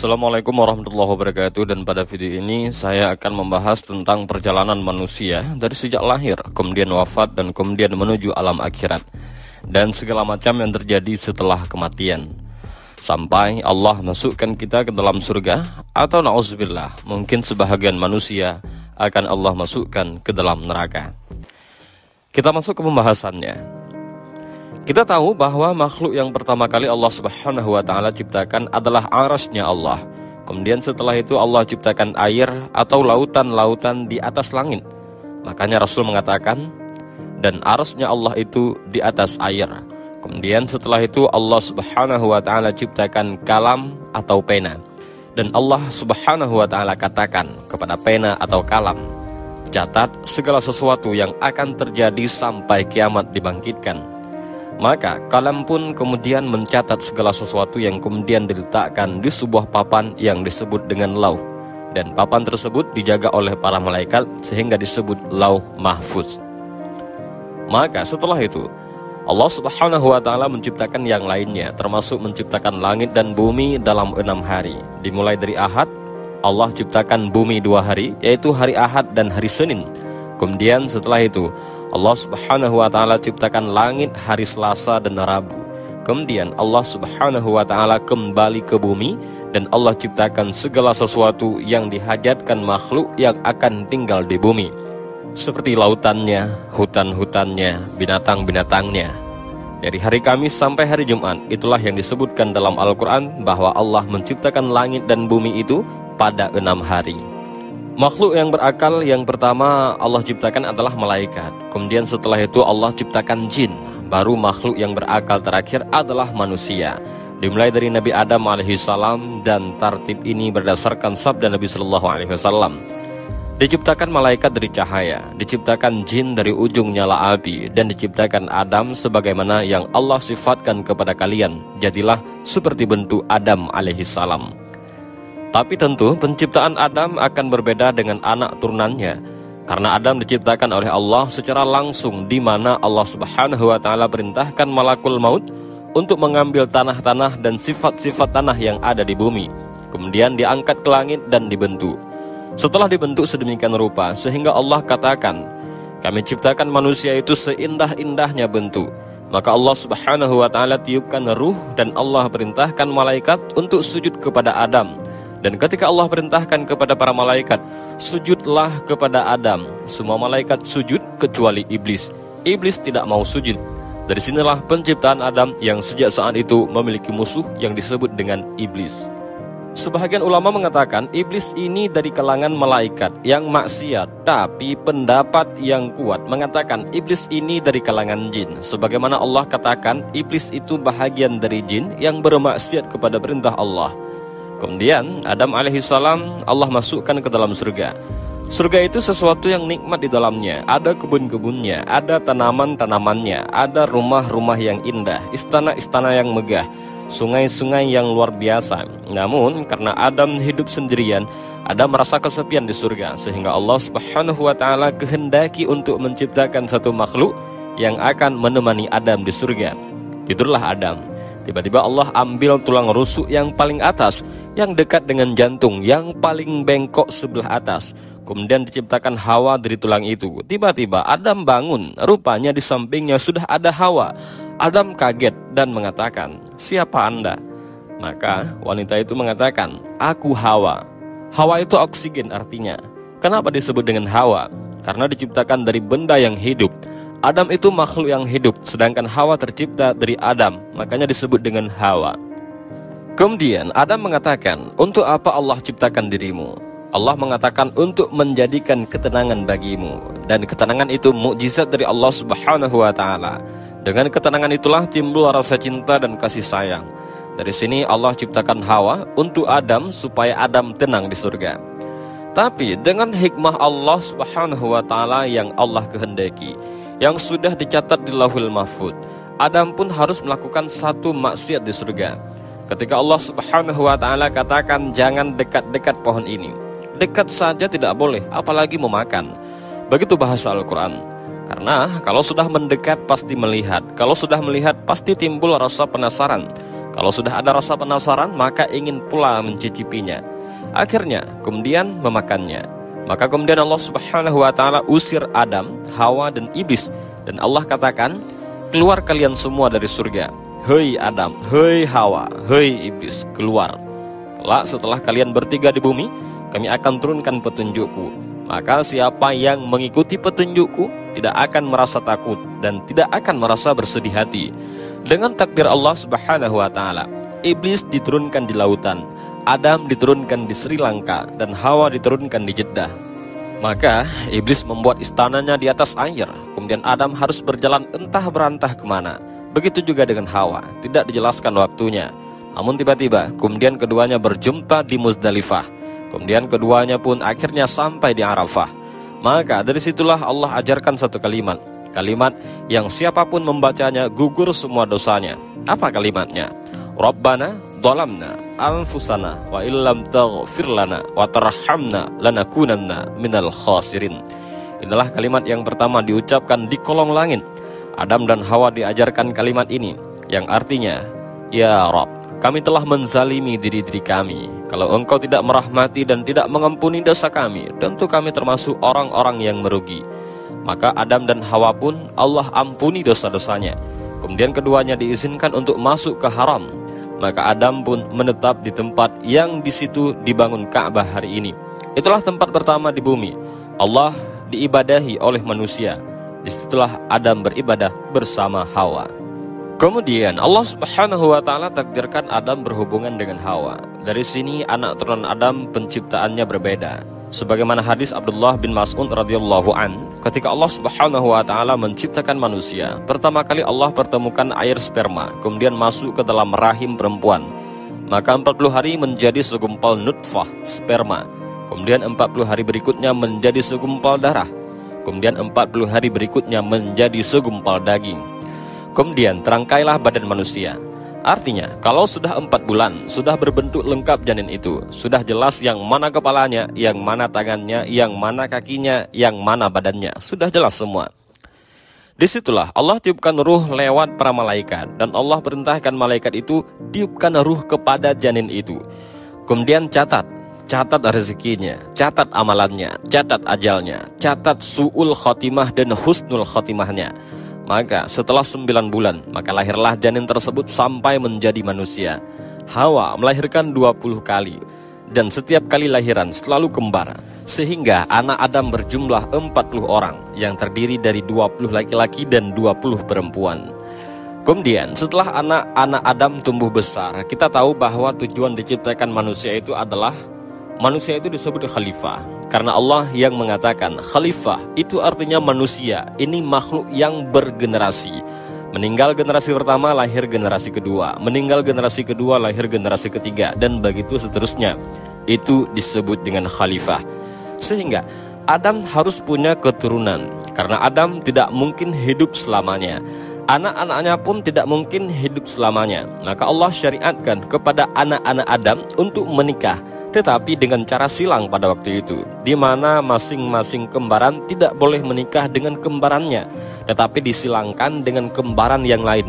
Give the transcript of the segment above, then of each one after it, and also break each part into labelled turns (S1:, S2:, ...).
S1: Assalamualaikum warahmatullahi wabarakatuh. Dan pada video ini saya akan membahas tentang perjalanan manusia dari sejak lahir, kemudian wafat, dan kemudian menuju alam akhirat, dan segala macam yang terjadi setelah kematian, sampai Allah masukkan kita ke dalam surga, atau na'udzubillah, mungkin sebahagian manusia akan Allah masukkan ke dalam neraka. Kita masuk ke pembahasannya. Kita tahu bahwa makhluk yang pertama kali Allah Subhanahu wa Ta'ala ciptakan adalah arasnya Allah. Kemudian setelah itu Allah ciptakan air atau lautan-lautan di atas langit. Makanya Rasul mengatakan, dan arasnya Allah itu di atas air. Kemudian setelah itu Allah Subhanahu wa Ta'ala ciptakan kalam atau pena. Dan Allah Subhanahu wa Ta'ala katakan kepada pena atau kalam, catat segala sesuatu yang akan terjadi sampai kiamat dibangkitkan. Maka kalam pun kemudian mencatat segala sesuatu yang kemudian diletakkan di sebuah papan yang disebut dengan lauh. Dan papan tersebut dijaga oleh para malaikat sehingga disebut lauh mahfuz. Maka setelah itu Allah Subhanahu wa Ta'ala menciptakan yang lainnya, termasuk menciptakan langit dan bumi dalam 6 hari. Dimulai dari Ahad, Allah ciptakan bumi 2 hari, yaitu hari Ahad dan hari Senin. Kemudian setelah itu Allah Subhanahu wa Ta'ala ciptakan langit hari Selasa dan Rabu. Kemudian Allah Subhanahu wa Ta'ala kembali ke bumi, dan Allah ciptakan segala sesuatu yang dihajatkan makhluk yang akan tinggal di bumi, seperti lautannya, hutan-hutannya, binatang-binatangnya. Dari hari Kamis sampai hari Jumat, itulah yang disebutkan dalam Al-Quran bahwa Allah menciptakan langit dan bumi itu pada 6 hari. Makhluk yang berakal yang pertama Allah ciptakan adalah malaikat. Kemudian setelah itu Allah ciptakan jin. Baru makhluk yang berakal terakhir adalah manusia. Dimulai dari Nabi Adam alaihissalam, dan tartib ini berdasarkan sabda Nabi sallallahu alaihi wasallam. Diciptakan malaikat dari cahaya, diciptakan jin dari ujung nyala api, dan diciptakan Adam sebagaimana yang Allah sifatkan kepada kalian. Jadilah seperti bentuk Adam alaihissalam. Tapi tentu penciptaan Adam akan berbeda dengan anak turunannya, karena Adam diciptakan oleh Allah secara langsung, di mana Allah Subhanahu wa Ta'ala perintahkan malakul maut untuk mengambil tanah-tanah dan sifat-sifat tanah yang ada di bumi. Kemudian diangkat ke langit dan dibentuk. Setelah dibentuk sedemikian rupa sehingga Allah katakan, kami ciptakan manusia itu seindah-indahnya bentuk. Maka Allah Subhanahu wa Ta'ala tiupkan ruh, dan Allah perintahkan malaikat untuk sujud kepada Adam. Dan ketika Allah perintahkan kepada para malaikat, sujudlah kepada Adam, semua malaikat sujud kecuali iblis. Iblis tidak mau sujud. Dari sinilah penciptaan Adam yang sejak saat itu memiliki musuh yang disebut dengan iblis. Sebahagian ulama mengatakan iblis ini dari kalangan malaikat yang maksiat, tapi pendapat yang kuat mengatakan iblis ini dari kalangan jin. Sebagaimana Allah katakan iblis itu bahagian dari jin yang bermaksiat kepada perintah Allah. Kemudian Adam alaihissalam Allah masukkan ke dalam surga. Surga itu sesuatu yang nikmat di dalamnya. Ada kebun-kebunnya, ada tanaman-tanamannya, ada rumah-rumah yang indah, istana-istana yang megah, sungai-sungai yang luar biasa. Namun karena Adam hidup sendirian, Adam merasa kesepian di surga, sehingga Allah Subhanahu wa Ta'ala kehendaki untuk menciptakan satu makhluk yang akan menemani Adam di surga. Tidurlah Adam. Tiba-tiba Allah ambil tulang rusuk yang paling atas, yang dekat dengan jantung, yang paling bengkok sebelah atas. Kemudian diciptakan Hawa dari tulang itu. Tiba-tiba Adam bangun, rupanya di sampingnya sudah ada Hawa. Adam kaget dan mengatakan, siapa Anda? Maka wanita itu mengatakan, aku Hawa. Hawa itu oksigen artinya. Kenapa disebut dengan Hawa? Karena diciptakan dari benda yang hidup. Adam itu makhluk yang hidup, sedangkan Hawa tercipta dari Adam, makanya disebut dengan Hawa. Kemudian Adam mengatakan, untuk apa Allah ciptakan dirimu? Allah mengatakan untuk menjadikan ketenangan bagimu, dan ketenangan itu mukjizat dari Allah Subhanahu wa Ta'ala. Dengan ketenangan itulah timbul rasa cinta dan kasih sayang. Dari sini Allah ciptakan Hawa untuk Adam supaya Adam tenang di surga. Tapi dengan hikmah Allah Subhanahu wa Ta'ala yang Allah kehendaki, yang sudah dicatat di Lauhul Mahfuz, Adam pun harus melakukan satu maksiat di surga. Ketika Allah Subhanahu wa Ta'ala katakan jangan dekat-dekat pohon ini, dekat saja tidak boleh, apalagi memakan. Begitu bahasa Al-Quran. Karena kalau sudah mendekat pasti melihat, kalau sudah melihat pasti timbul rasa penasaran, Kalau sudah ada rasa penasaran, maka ingin pula mencicipinya. Akhirnya kemudian memakannya. Maka kemudian Allah Subhanahu wa taala usir Adam, Hawa dan iblis, dan Allah katakan, "Keluar kalian semua dari surga. Hei Adam, hei Hawa, hei iblis, keluar. Kelak setelah kalian bertiga di bumi, kami akan turunkan petunjukku. Maka siapa yang mengikuti petunjukku tidak akan merasa takut dan tidak akan merasa bersedih hati." Dengan takdir Allah Subhanahu wa taala, iblis diturunkan di lautan, Adam diturunkan di Sri Lanka, dan Hawa diturunkan di Jeddah. Maka iblis membuat istananya di atas air. Kemudian Adam harus berjalan entah berantah kemana. Begitu juga dengan Hawa, tidak dijelaskan waktunya. Namun tiba-tiba kemudian keduanya berjumpa di Muzdalifah. Kemudian keduanya pun akhirnya sampai di Arafah. Maka dari situlah Allah ajarkan satu kalimat yang siapapun membacanya gugur semua dosanya. Apa kalimatnya? Rabbana dhalamna anfusana wa illam taghfir lana wa tarhamna lanakunanna minal khasirin. Inilah kalimat yang pertama diucapkan di kolong langit. Adam dan Hawa diajarkan kalimat ini, yang artinya, "Ya Rabb, kami telah menzalimi diri-diri kami. Kalau Engkau tidak merahmati dan tidak mengampuni dosa kami, tentu kami termasuk orang-orang yang merugi." Maka Adam dan Hawa pun Allah ampuni dosa-dosanya. Kemudian keduanya diizinkan untuk masuk ke haram. Maka Adam pun menetap di tempat yang di situ dibangun Ka'bah hari ini. Itulah tempat pertama di bumi Allah diibadahi oleh manusia. Disitulah Adam beribadah bersama Hawa. Kemudian Allah Subhanahu wa taala takdirkan Adam berhubungan dengan Hawa. Dari sini anak turunan Adam penciptaannya berbeda. Sebagaimana hadis Abdullah bin Mas'ud radhiyallahu an, ketika Allah Subhanahu wa taala menciptakan manusia, pertama kali Allah pertemukan air sperma, kemudian masuk ke dalam rahim perempuan. Maka 40 hari menjadi segumpal nutfah sperma. Kemudian 40 hari berikutnya menjadi segumpal darah. Kemudian 40 hari berikutnya menjadi segumpal daging. Kemudian terangkailah badan manusia. Artinya, kalau sudah 4 bulan, sudah berbentuk lengkap janin itu, sudah jelas yang mana kepalanya, yang mana tangannya, yang mana kakinya, yang mana badannya, sudah jelas semua. Disitulah Allah tiupkan ruh lewat para malaikat, dan Allah perintahkan malaikat itu tiupkan ruh kepada janin itu. Kemudian catat rezekinya, catat amalannya, catat ajalnya, catat su'ul khotimah dan husnul khotimahnya. Maka setelah 9 bulan, maka lahirlah janin tersebut sampai menjadi manusia. Hawa melahirkan 20 kali, dan setiap kali lahiran selalu kembar. Sehingga anak Adam berjumlah 40 orang, yang terdiri dari 20 laki-laki dan 20 perempuan. Kemudian setelah anak-anak Adam tumbuh besar, kita tahu bahwa tujuan diciptakan manusia itu adalah manusia itu disebut khalifah. Karena Allah yang mengatakan khalifah itu artinya manusia, ini makhluk yang bergenerasi. Meninggal generasi pertama, lahir generasi kedua. Meninggal generasi kedua, lahir generasi ketiga, dan begitu seterusnya. Itu disebut dengan khalifah. Sehingga Adam harus punya keturunan, karena Adam tidak mungkin hidup selamanya. Anak-anaknya pun tidak mungkin hidup selamanya. Maka Allah syariatkan kepada anak-anak Adam untuk menikah, tetapi dengan cara silang pada waktu itu, di mana masing-masing kembaran tidak boleh menikah dengan kembarannya, tetapi disilangkan dengan kembaran yang lain.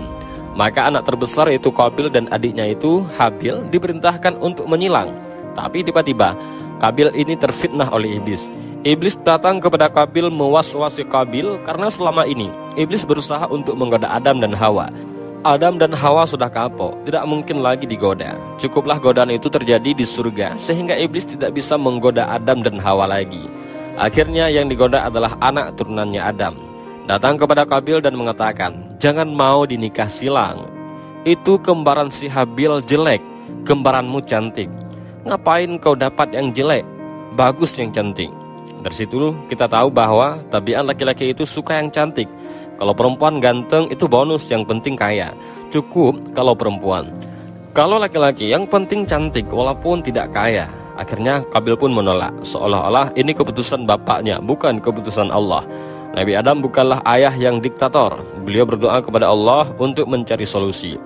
S1: Maka anak terbesar yaitu Qabil dan adiknya itu Habil diperintahkan untuk menyilang. Tapi tiba-tiba Qabil ini terfitnah oleh iblis. Iblis datang kepada Qabil mewas-wasi Qabil karena selama ini iblis berusaha untuk menggoda Adam dan Hawa. Adam dan Hawa sudah kapok, tidak mungkin lagi digoda. Cukuplah godaan itu terjadi di surga, sehingga iblis tidak bisa menggoda Adam dan Hawa lagi. Akhirnya yang digoda adalah anak turunannya Adam. Datang kepada Qabil dan mengatakan, "Jangan mau dinikah silang. Itu kembaran si Habil jelek, kembaranmu cantik. Ngapain kau dapat yang jelek? Bagus yang cantik." Dari situ kita tahu bahwa tabiat laki-laki itu suka yang cantik. Kalau perempuan ganteng itu bonus, yang penting kaya. Cukup kalau perempuan. Kalau laki-laki yang penting cantik walaupun tidak kaya. Akhirnya Qabil pun menolak, seolah-olah ini keputusan bapaknya, bukan keputusan Allah. Nabi Adam bukanlah ayah yang diktator. Beliau berdoa kepada Allah untuk mencari solusi.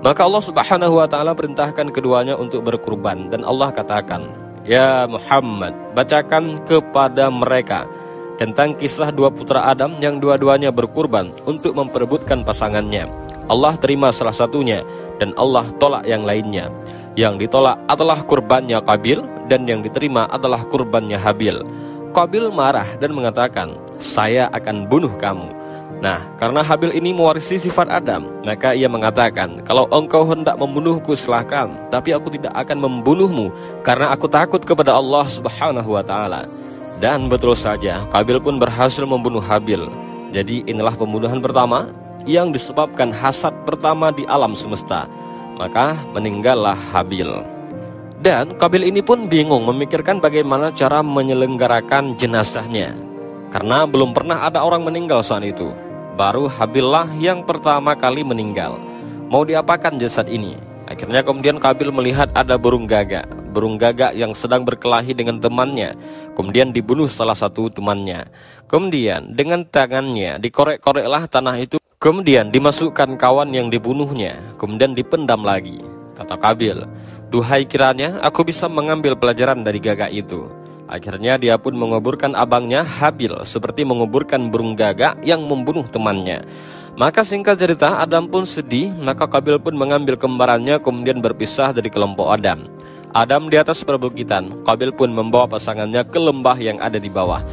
S1: Maka Allah Subhanahu wa taala perintahkan keduanya untuk berkurban, dan Allah katakan, "Ya Muhammad, bacakan kepada mereka tentang kisah 2 putra Adam yang dua-duanya berkurban untuk memperebutkan pasangannya. Allah terima salah satunya dan Allah tolak yang lainnya. Yang ditolak adalah kurbannya Qabil dan yang diterima adalah kurbannya Habil. Qabil marah dan mengatakan, "Saya akan bunuh kamu." Nah, karena Habil ini mewarisi sifat Adam, maka ia mengatakan, "Kalau engkau hendak membunuhku silahkan, tapi aku tidak akan membunuhmu karena aku takut kepada Allah Subhanahu wa Ta'ala." Dan betul saja, Qabil pun berhasil membunuh Habil. Jadi inilah pembunuhan pertama yang disebabkan hasad pertama di alam semesta. Maka meninggallah Habil. Dan Qabil ini pun bingung memikirkan bagaimana cara menyelenggarakan jenazahnya, karena belum pernah ada orang meninggal saat itu. Baru Habillah yang pertama kali meninggal. Mau diapakan jasad ini? Akhirnya kemudian Qabil melihat ada burung gagak yang sedang berkelahi dengan temannya. Kemudian dibunuh salah satu temannya. Kemudian dengan tangannya dikorek-koreklah tanah itu. Kemudian dimasukkan kawan yang dibunuhnya. Kemudian dipendam lagi. Kata Qabil, "Duhai kiranya aku bisa mengambil pelajaran dari gagak itu." Akhirnya dia pun menguburkan abangnya Habil seperti menguburkan burung gagak yang membunuh temannya. Maka singkat cerita, Adam pun sedih. Maka Qabil pun mengambil kembarannya kemudian berpisah dari kelompok Adam. Adam di atas perbukitan, Qabil pun membawa pasangannya ke lembah yang ada di bawah.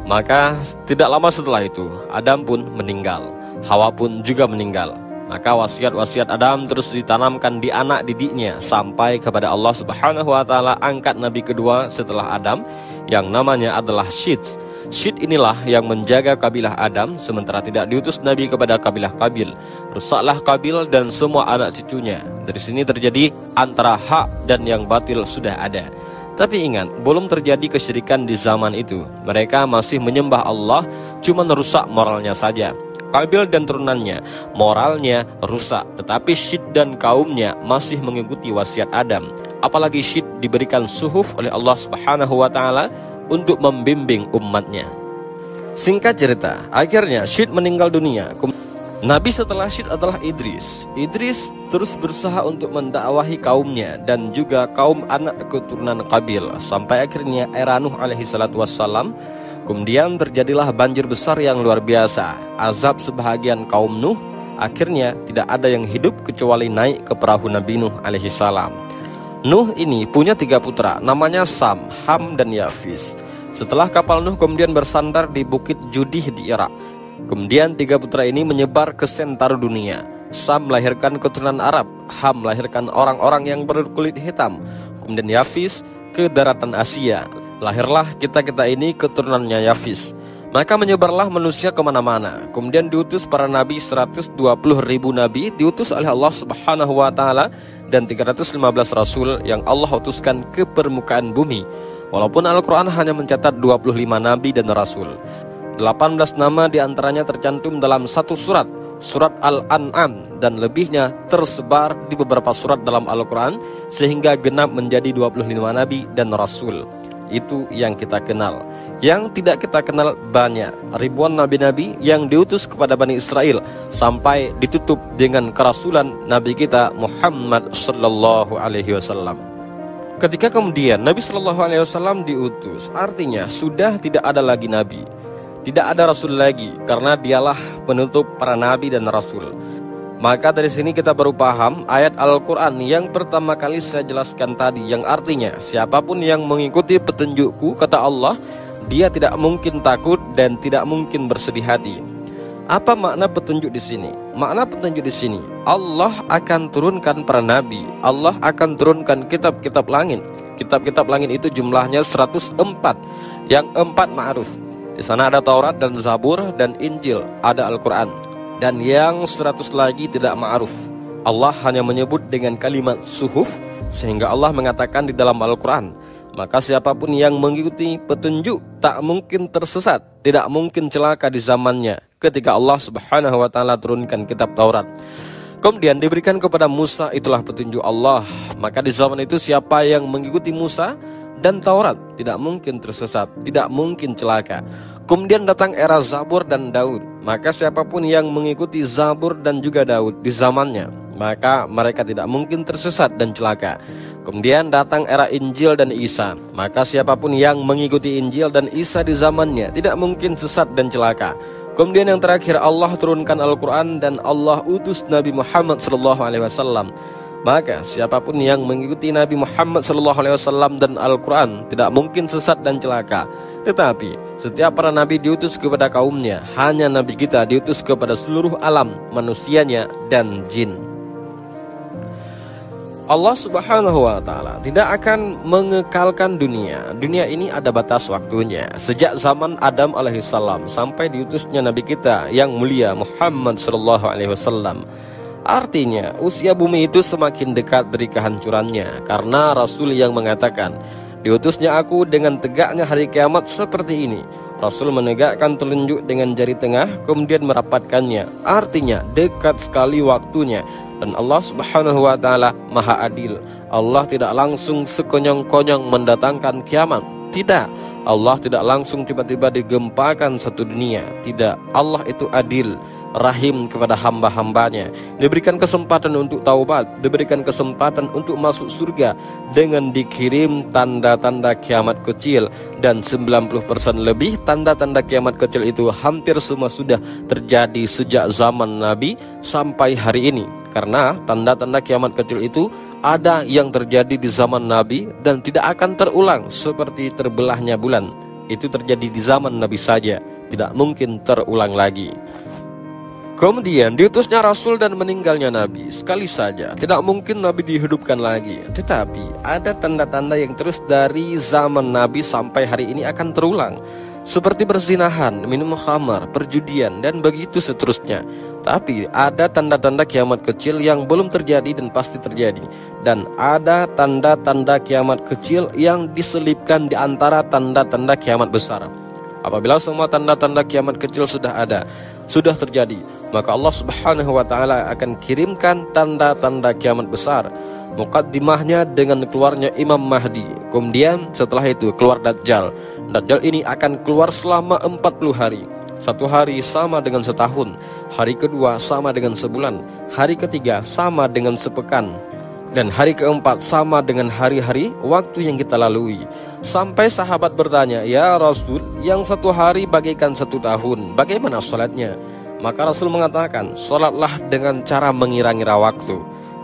S1: Maka tidak lama setelah itu Adam pun meninggal. Hawa pun juga meninggal. Maka wasiat-wasiat Adam terus ditanamkan di anak didiknya sampai kepada Allah Subhanahu wa Ta'ala angkat nabi kedua setelah Adam yang namanya adalah Syed. Syed inilah yang menjaga kabilah Adam, sementara tidak diutus nabi kepada kabilah Qabil. Rusaklah Qabil dan semua anak cucunya. Dari sini terjadi antara hak dan yang batil sudah ada. Tapi ingat, belum terjadi kesyirikan di zaman itu. Mereka masih menyembah Allah, cuma merusak moralnya saja. Qabil dan turunannya, moralnya rusak, tetapi Syed dan kaumnya masih mengikuti wasiat Adam. Apalagi Syed diberikan suhuf oleh Allah Subhanahu wa Ta'ala untuk membimbing umatnya. Singkat cerita, akhirnya Syed meninggal dunia. Nabi setelah Syed adalah Idris. Idris terus berusaha untuk mendakwahi kaumnya dan juga kaum anak keturunan Qabil sampai akhirnya era Nuh alaihi salatu wassalam. Kemudian terjadilah banjir besar yang luar biasa. Azab sebahagian kaum Nuh. Akhirnya tidak ada yang hidup kecuali naik ke perahu Nabi Nuh alaihi salam. Nuh ini punya 3 putra, namanya Sam, Ham, dan Yafis. Setelah kapal Nuh kemudian bersandar di bukit Judih di Irak. Kemudian 3 putra ini menyebar ke seantero dunia. Sam melahirkan keturunan Arab, Ham melahirkan orang-orang yang berkulit hitam, kemudian Yafis ke daratan Asia. Lahirlah kita-kita ini keturunannya Yafis. Maka menyebarlah manusia kemana-mana. Kemudian diutus para nabi, 120.000 nabi diutus oleh Allah Subhanahu wa Ta'ala, dan 315 rasul yang Allah utuskan ke permukaan bumi. Walaupun Al-Quran hanya mencatat 25 nabi dan rasul. 18 nama diantaranya tercantum dalam satu surat, surat Al-An'am, dan lebihnya tersebar di beberapa surat dalam Al-Quran, sehingga genap menjadi 25 nabi dan rasul. Itu yang kita kenal. Yang tidak kita kenal banyak, ribuan nabi-nabi yang diutus kepada Bani Israel, sampai ditutup dengan kerasulan Nabi kita Muhammad sallallahu alaihi wasallam. Ketika kemudian Nabi sallallahu alaihi wasallam diutus, artinya sudah tidak ada lagi nabi, tidak ada rasul lagi, karena dialah penutup para nabi dan rasul. Maka dari sini kita baru paham ayat Al-Quran yang pertama kali saya jelaskan tadi, yang artinya siapapun yang mengikuti petunjukku, kata Allah, dia tidak mungkin takut dan tidak mungkin bersedih hati. Apa makna petunjuk di sini? Makna petunjuk di sini, Allah akan turunkan para nabi, Allah akan turunkan kitab-kitab langit. Kitab-kitab langit itu jumlahnya 104, yang 4 ma'ruf. Di sana ada Taurat dan Zabur dan Injil, ada Al-Quran. Dan yang 100 lagi tidak ma'ruf. Allah hanya menyebut dengan kalimat suhuf, sehingga Allah mengatakan di dalam Al-Quran, maka siapapun yang mengikuti petunjuk tak mungkin tersesat, tidak mungkin celaka di zamannya ketika Allah Subhanahu wa Ta'ala turunkan kitab Taurat. Kemudian diberikan kepada Musa, itulah petunjuk Allah. Maka di zaman itu siapa yang mengikuti Musa dan Taurat tidak mungkin tersesat, tidak mungkin celaka. Kemudian datang era Zabur dan Daud. Maka siapapun yang mengikuti Zabur dan juga Daud di zamannya, maka mereka tidak mungkin tersesat dan celaka. Kemudian datang era Injil dan Isa. Maka siapapun yang mengikuti Injil dan Isa di zamannya tidak mungkin sesat dan celaka. Kemudian yang terakhir, Allah turunkan Al-Quran dan Allah utus Nabi Muhammad SAW. Maka siapapun yang mengikuti Nabi Muhammad SAW dan Al-Quran tidak mungkin sesat dan celaka. Tetapi setiap para nabi diutus kepada kaumnya, hanya Nabi kita diutus kepada seluruh alam, manusianya dan jin. Allah Subhanahu wa Ta'ala tidak akan mengekalkan dunia. Dunia ini ada batas waktunya. Sejak zaman Adam alaihissalam sampai diutusnya Nabi kita yang mulia Muhammad sallallahu alaihi wasallam. Artinya usia bumi itu semakin dekat dari kehancurannya, karena Rasul yang mengatakan, diutusnya aku dengan tegaknya hari kiamat seperti ini. Rasul menegakkan telunjuk dengan jari tengah, kemudian merapatkannya. Artinya dekat sekali waktunya. Dan Allah Subhanahu wa Ta'ala Maha Adil. Allah tidak langsung sekonyong-konyong mendatangkan kiamat. Tidak. Allah tidak langsung tiba-tiba digempakan satu dunia. Tidak. Allah itu adil, rahim kepada hamba-hambanya. Diberikan kesempatan untuk taubat, diberikan kesempatan untuk masuk surga dengan dikirim tanda-tanda kiamat kecil. Dan 90% lebih tanda-tanda kiamat kecil itu hampir semua sudah terjadi sejak zaman Nabi sampai hari ini. Karena tanda-tanda kiamat kecil itu ada yang terjadi di zaman Nabi dan tidak akan terulang, seperti terbelahnya bulan. Itu terjadi di zaman Nabi saja, tidak mungkin terulang lagi. Kemudian diutusnya Rasul dan meninggalnya Nabi sekali saja, tidak mungkin Nabi dihidupkan lagi. Tetapi ada tanda-tanda yang terus dari zaman Nabi sampai hari ini akan terulang, seperti perzinahan, minum khamar, perjudian, dan begitu seterusnya. Tapi ada tanda-tanda kiamat kecil yang belum terjadi dan pasti terjadi. Dan ada tanda-tanda kiamat kecil yang diselipkan di antara tanda-tanda kiamat besar. Apabila semua tanda-tanda kiamat kecil sudah ada, sudah terjadi, maka Allah Subhanahu wa Ta'ala akan kirimkan tanda-tanda kiamat besar. Mukaddimahnya dengan keluarnya Imam Mahdi. Kemudian setelah itu keluar Dajjal. Dajjal ini akan keluar selama 40 hari. Satu hari sama dengan setahun, hari kedua sama dengan sebulan, hari ketiga sama dengan sepekan, dan hari keempat sama dengan hari-hari waktu yang kita lalui. Sampai sahabat bertanya, ya Rasul, yang satu hari bagaikan satu tahun, bagaimana sholatnya? Maka Rasul mengatakan, sholatlah dengan cara mengira-ngira waktu.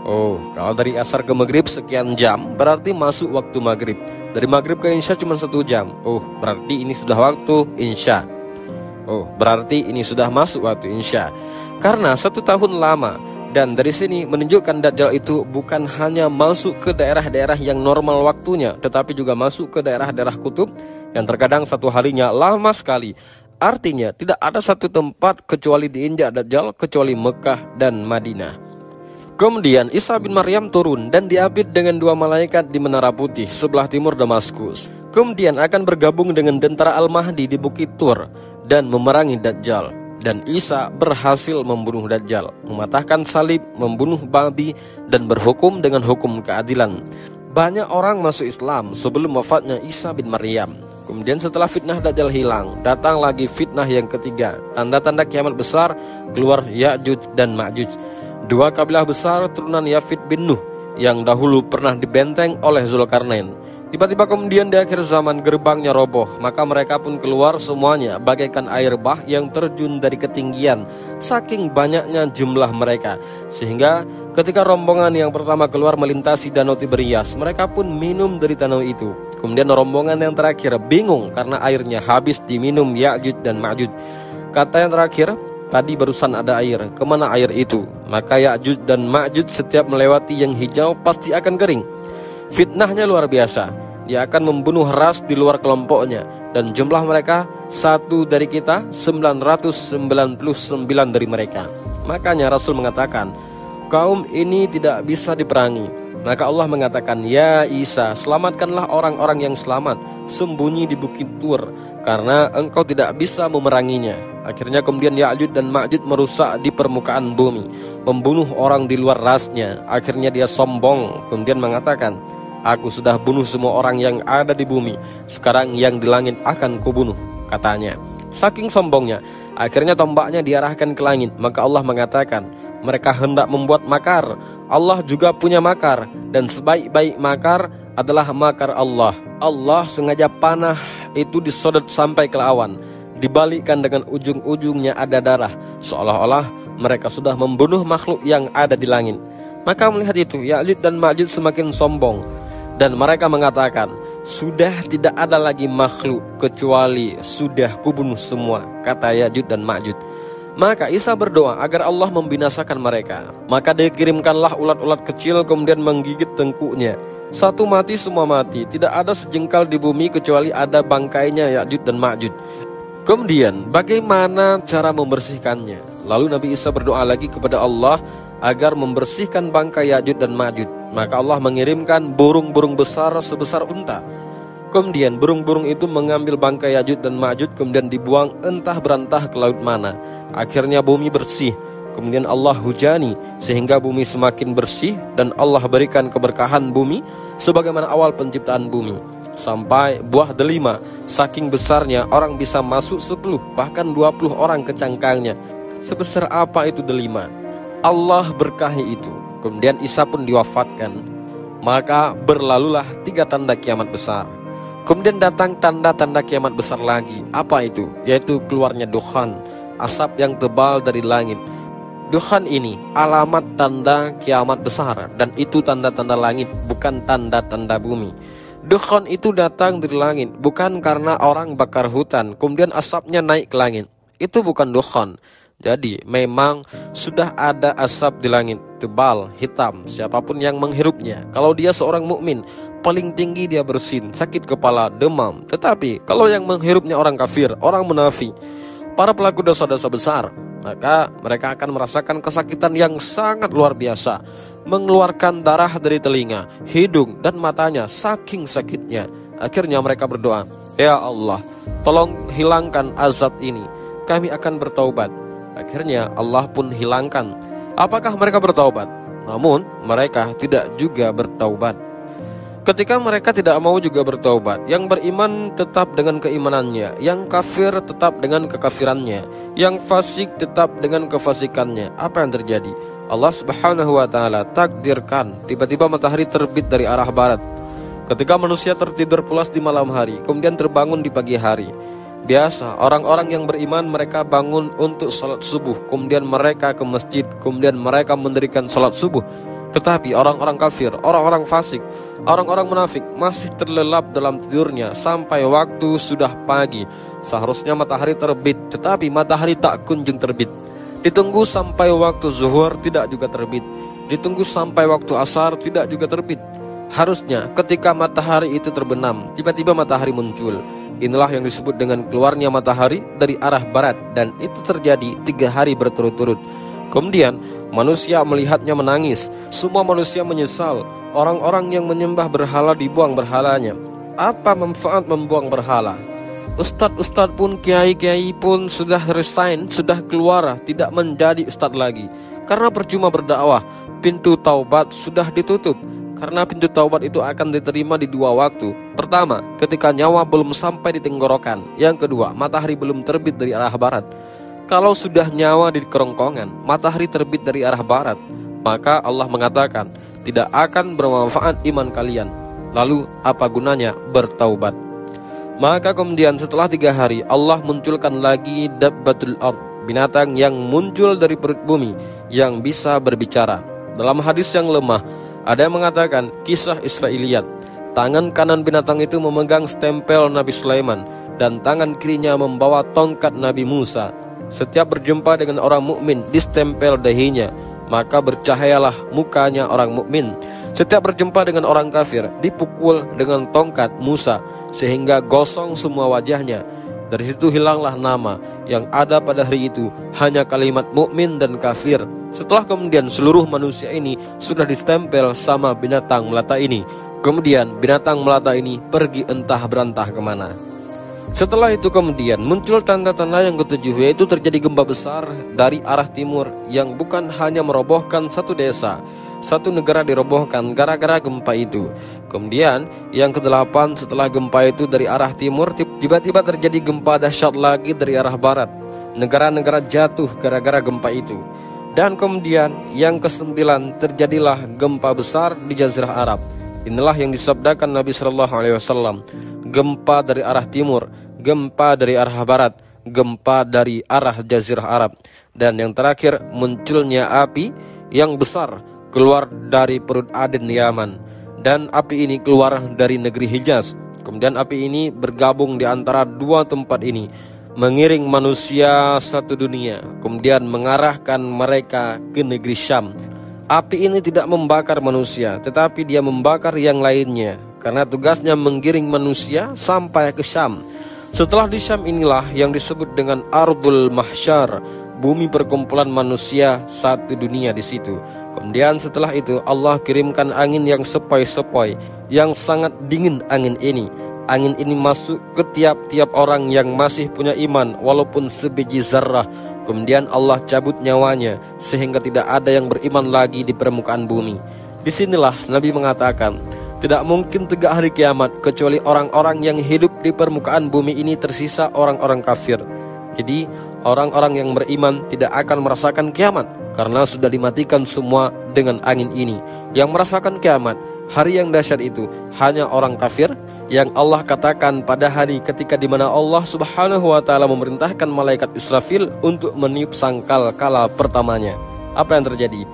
S1: Oh, kalau dari asar ke maghrib sekian jam, berarti masuk waktu maghrib. Dari maghrib ke isya cuma 1 jam. Oh, berarti ini sudah waktu isya. Oh, berarti ini sudah masuk waktu isya. Karena 1 tahun lama. Dan dari sini menunjukkan Dajjal itu bukan hanya masuk ke daerah-daerah yang normal waktunya, tetapi juga masuk ke daerah-daerah kutub yang terkadang satu harinya lama sekali. Artinya tidak ada satu tempat kecuali diinjak Dajjal kecuali Mekah dan Madinah. Kemudian Isa bin Maryam turun dan diapit dengan 2 malaikat di Menara Putih sebelah timur Damaskus. Kemudian akan bergabung dengan tentara Al-Mahdi di Bukit Tur dan memerangi Dajjal. Dan Isa berhasil membunuh Dajjal, mematahkan salib, membunuh babi, dan berhukum dengan hukum keadilan. Banyak orang masuk Islam sebelum wafatnya Isa bin Maryam. Kemudian setelah fitnah Dajjal hilang, datang lagi fitnah yang ketiga. Tanda-tanda kiamat besar, keluar Ya'juj dan Ma'juj, 2 kabilah besar turunan Yafid bin Nuh yang dahulu pernah dibenteng oleh Zulkarnain. Tiba-tiba kemudian di akhir zaman gerbangnya roboh, maka mereka pun keluar semuanya bagaikan air bah yang terjun dari ketinggian, saking banyaknya jumlah mereka. Sehingga ketika rombongan yang pertama keluar melintasi danau Tiberias, mereka pun minum dari danau itu. Kemudian rombongan yang terakhir bingung karena airnya habis diminum Ya'juj dan Ma'juj. Kata yang terakhir, tadi barusan ada air, kemana air itu? Maka Ya'juj dan Ma'juj setiap melewati yang hijau pasti akan kering. Fitnahnya luar biasa. Dia akan membunuh ras di luar kelompoknya. Dan jumlah mereka 1 dari kita, 999 dari mereka. Makanya Rasul mengatakan, kaum ini tidak bisa diperangi. Maka Allah mengatakan, ya Isa, selamatkanlah orang-orang yang selamat, sembunyi di Bukit Tur, karena engkau tidak bisa memeranginya. Akhirnya kemudian Ya'juj dan Ma'juj merusak di permukaan bumi, membunuh orang di luar rasnya. Akhirnya dia sombong, kemudian mengatakan, aku sudah bunuh semua orang yang ada di bumi, sekarang yang di langit akan kubunuh, katanya. Saking sombongnya, akhirnya tombaknya diarahkan ke langit. Maka Allah mengatakan, mereka hendak membuat makar, Allah juga punya makar, dan sebaik-baik makar adalah makar Allah. Allah sengaja panah itu disodot sampai ke awan, dibalikkan dengan ujung-ujungnya ada darah, seolah-olah mereka sudah membunuh makhluk yang ada di langit. Maka melihat itu, Ya'juj dan Ma'juj semakin sombong, dan mereka mengatakan, sudah tidak ada lagi makhluk kecuali sudah kubunuh semua, kata Ya'juj dan Ma'juj. Maka Isa berdoa agar Allah membinasakan mereka. Maka dikirimkanlah ulat-ulat kecil kemudian menggigit tengkuknya. Satu mati semua mati, tidak ada sejengkal di bumi kecuali ada bangkainya Ya'juj dan Ma'juj. Kemudian bagaimana cara membersihkannya? Lalu Nabi Isa berdoa lagi kepada Allah agar membersihkan bangkai Ya'juj dan Ma'juj. Maka Allah mengirimkan burung-burung besar sebesar unta. Kemudian burung-burung itu mengambil bangkai Ya'juj dan Ma'juj, kemudian dibuang entah berantah ke laut mana. Akhirnya bumi bersih. Kemudian Allah hujani sehingga bumi semakin bersih, dan Allah berikan keberkahan bumi sebagaimana awal penciptaan bumi. Sampai buah delima saking besarnya orang bisa masuk 10 bahkan 20 orang ke cangkangnya. Sebesar apa itu delima? Allah berkahi itu. Kemudian Isa pun diwafatkan. Maka berlalulah 3 tanda kiamat besar. Kemudian datang tanda-tanda kiamat besar lagi. Apa itu? Yaitu keluarnya dukhan, asap yang tebal dari langit. Dukhan ini alamat tanda kiamat besar, dan itu tanda-tanda langit, bukan tanda-tanda bumi. Dukhan itu datang dari langit, bukan karena orang bakar hutan kemudian asapnya naik ke langit. Itu bukan dukhan. Jadi memang sudah ada asap di langit, tebal, hitam. Siapapun yang menghirupnya, kalau dia seorang mukmin, paling tinggi dia bersin, sakit kepala, demam. Tetapi kalau yang menghirupnya orang kafir, orang munafik, para pelaku dosa-dosa besar, maka mereka akan merasakan kesakitan yang sangat luar biasa, mengeluarkan darah dari telinga, hidung, dan matanya saking sakitnya. Akhirnya mereka berdoa, ya Allah, tolong hilangkan azab ini, kami akan bertaubat. Akhirnya Allah pun hilangkan. Apakah mereka bertaubat? Namun mereka tidak juga bertaubat. Ketika mereka tidak mau juga bertaubat, yang beriman tetap dengan keimanannya, yang kafir tetap dengan kekafirannya, yang fasik tetap dengan kefasikannya. Apa yang terjadi? Allah Subhanahu wa Ta'ala takdirkan tiba-tiba matahari terbit dari arah barat. Ketika manusia tertidur pulas di malam hari, kemudian terbangun di pagi hari. Biasa orang-orang yang beriman mereka bangun untuk salat subuh, kemudian mereka ke masjid, kemudian mereka mendirikan salat subuh. Tetapi orang-orang kafir, orang-orang fasik, orang-orang munafik masih terlelap dalam tidurnya sampai waktu sudah pagi. Seharusnya matahari terbit, tetapi matahari tak kunjung terbit. Ditunggu sampai waktu zuhur, tidak juga terbit. Ditunggu sampai waktu asar, tidak juga terbit. Harusnya ketika matahari itu terbenam, tiba-tiba matahari muncul. Inilah yang disebut dengan keluarnya matahari dari arah barat, dan itu terjadi 3 hari berturut-turut. Kemudian manusia melihatnya menangis. Semua manusia menyesal. Orang-orang yang menyembah berhala dibuang berhalanya. Apa manfaat membuang berhala? Ustadz-ustadz pun, kiai-kiai pun sudah resign, sudah keluar, tidak menjadi ustadz lagi. Karena percuma berdakwah, pintu taubat sudah ditutup. Karena pintu taubat itu akan diterima di 2 waktu. Pertama, ketika nyawa belum sampai di tenggorokan. Yang kedua, matahari belum terbit dari arah barat. Kalau sudah nyawa di kerongkongan, matahari terbit dari arah barat, maka Allah mengatakan tidak akan bermanfaat iman kalian. Lalu apa gunanya bertaubat? Maka kemudian setelah 3 hari Allah munculkan lagi dabbatul ard, binatang yang muncul dari perut bumi yang bisa berbicara. Dalam hadis yang lemah ada yang mengatakan kisah Israiliyat, tangan kanan binatang itu memegang stempel Nabi Sulaiman dan tangan kirinya membawa tongkat Nabi Musa. Setiap berjumpa dengan orang mukmin distempel dahinya, maka bercahayalah mukanya orang mukmin. Setiap berjumpa dengan orang kafir dipukul dengan tongkat Musa sehingga gosong semua wajahnya. Dari situ hilanglah nama yang ada pada hari itu, hanya kalimat mukmin dan kafir. Setelah kemudian seluruh manusia ini sudah distempel sama binatang melata ini. Kemudian binatang melata ini pergi entah berantah kemana. Setelah itu kemudian muncul tanda-tanda yang ketujuh, yaitu terjadi gempa besar dari arah timur yang bukan hanya merobohkan satu desa, satu negara dirobohkan gara-gara gempa itu. Kemudian yang ke-8, setelah gempa itu dari arah timur, tiba-tiba terjadi gempa dahsyat lagi dari arah barat. Negara-negara jatuh gara-gara gempa itu. Dan kemudian yang ke-9, terjadilah gempa besar di Jazirah Arab. Inilah yang disabdakan Nabi SAW, gempa dari arah timur, gempa dari arah barat,
S2: gempa dari arah Jazirah Arab. Dan yang terakhir, munculnya api yang besar keluar dari perut Aden Yaman. Dan api ini keluar dari negeri Hijaz. Kemudian api ini bergabung di antara dua tempat ini, mengiring manusia satu dunia, kemudian mengarahkan mereka ke negeri Syam. Api ini tidak membakar manusia, tetapi dia membakar yang lainnya, karena tugasnya menggiring manusia sampai ke Syam. Setelah di Syam inilah yang disebut dengan Ardul Mahsyar, bumi perkumpulan manusia satu dunia di situ. Kemudian setelah itu Allah kirimkan angin yang sepoi-sepoi, yang sangat dingin angin ini. Angin ini masuk ke tiap-tiap orang yang masih punya iman walaupun sebiji zarrah. Kemudian Allah cabut nyawanya sehingga tidak ada yang beriman lagi di permukaan bumi. Disinilah Nabi mengatakan, tidak mungkin tegak hari kiamat kecuali orang-orang yang hidup di permukaan bumi ini tersisa orang-orang kafir. Jadi orang-orang yang beriman tidak akan merasakan kiamat karena sudah dimatikan semua dengan angin ini. Yang merasakan kiamat, hari yang dahsyat itu, hanya orang kafir yang Allah katakan pada hari ketika di mana Allah Subhanahu wa taala memerintahkan malaikat Israfil untuk meniup sangkal kala pertamanya. Apa yang terjadi?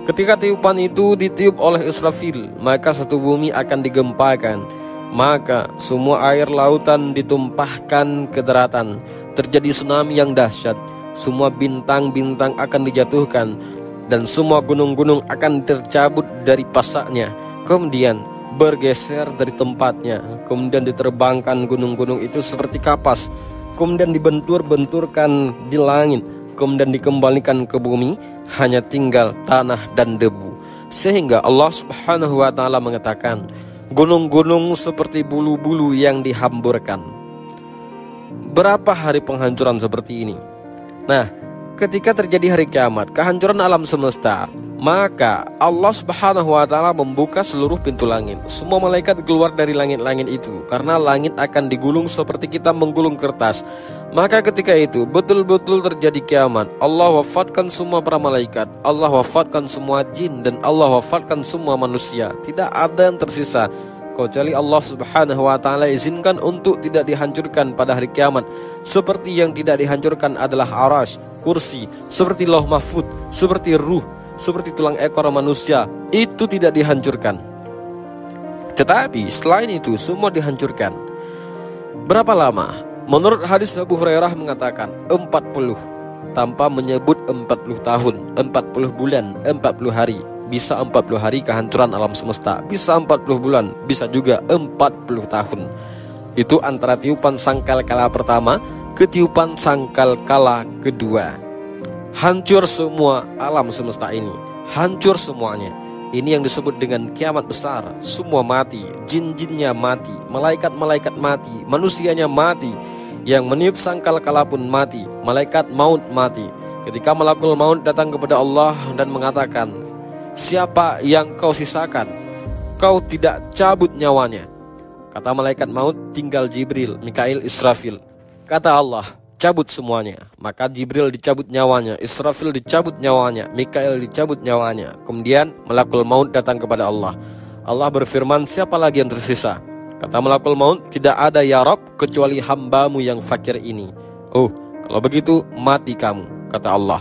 S2: Ketika tiupan itu ditiup oleh Israfil, maka satu bumi akan digempakan. Maka semua air lautan ditumpahkan ke daratan. Terjadi tsunami yang dahsyat. Semua bintang-bintang akan dijatuhkan, dan semua gunung-gunung akan tercabut dari pasaknya, kemudian bergeser dari tempatnya. Kemudian diterbangkan gunung-gunung itu seperti kapas, kemudian dibentur-benturkan di langit, kemudian dikembalikan ke bumi, hanya tinggal tanah dan debu. Sehingga Allah Subhanahu wa taala mengatakan, gunung-gunung seperti bulu-bulu yang dihamburkan. Berapa hari penghancuran seperti ini? Nah, ketika terjadi hari kiamat, kehancuran alam semesta, maka Allah Subhanahu wa taala membuka seluruh pintu langit. Semua malaikat keluar dari langit-langit itu, karena langit akan digulung seperti kita menggulung kertas. Maka ketika itu betul-betul terjadi kiamat. Allah wafatkan semua para malaikat, Allah wafatkan semua jin, dan Allah wafatkan semua manusia. Tidak ada yang tersisa kecuali Allah Subhanahu wa taala izinkan untuk tidak dihancurkan pada hari kiamat. Seperti yang tidak dihancurkan adalah arasy, kursi, seperti lauh mahfud, seperti ruh, seperti tulang ekor manusia, itu tidak dihancurkan. Tetapi selain itu semua dihancurkan. Berapa lama? Menurut hadis Abu Hurairah mengatakan 40, tanpa menyebut 40 tahun, 40 bulan, 40 hari. Bisa 40 hari kehancuran alam semesta, bisa 40 bulan, bisa juga 40 tahun. Itu antara tiupan sangkal kala pertama ke tiupan sangkal kala kedua. Hancur semua alam semesta ini, hancur semuanya. Ini yang disebut dengan kiamat besar. Semua mati, jin-jinnya mati, malaikat-malaikat mati, manusianya mati. Yang meniup sangkal kala pun mati, malaikat maut mati. Ketika malakul maut datang kepada Allah dan mengatakan, siapa yang kau sisakan? Kau tidak cabut nyawanya. Kata malaikat maut, tinggal Jibril, Mikail, Israfil. Kata Allah, cabut semuanya. Maka Jibril dicabut nyawanya, Israfil dicabut nyawanya, Mikail dicabut nyawanya. Kemudian malakul maut datang kepada Allah. Allah berfirman, siapa lagi yang tersisa? Kata malakul maut, tidak ada ya Rabb kecuali hambamu yang fakir ini. Oh, kalau begitu mati kamu, kata Allah.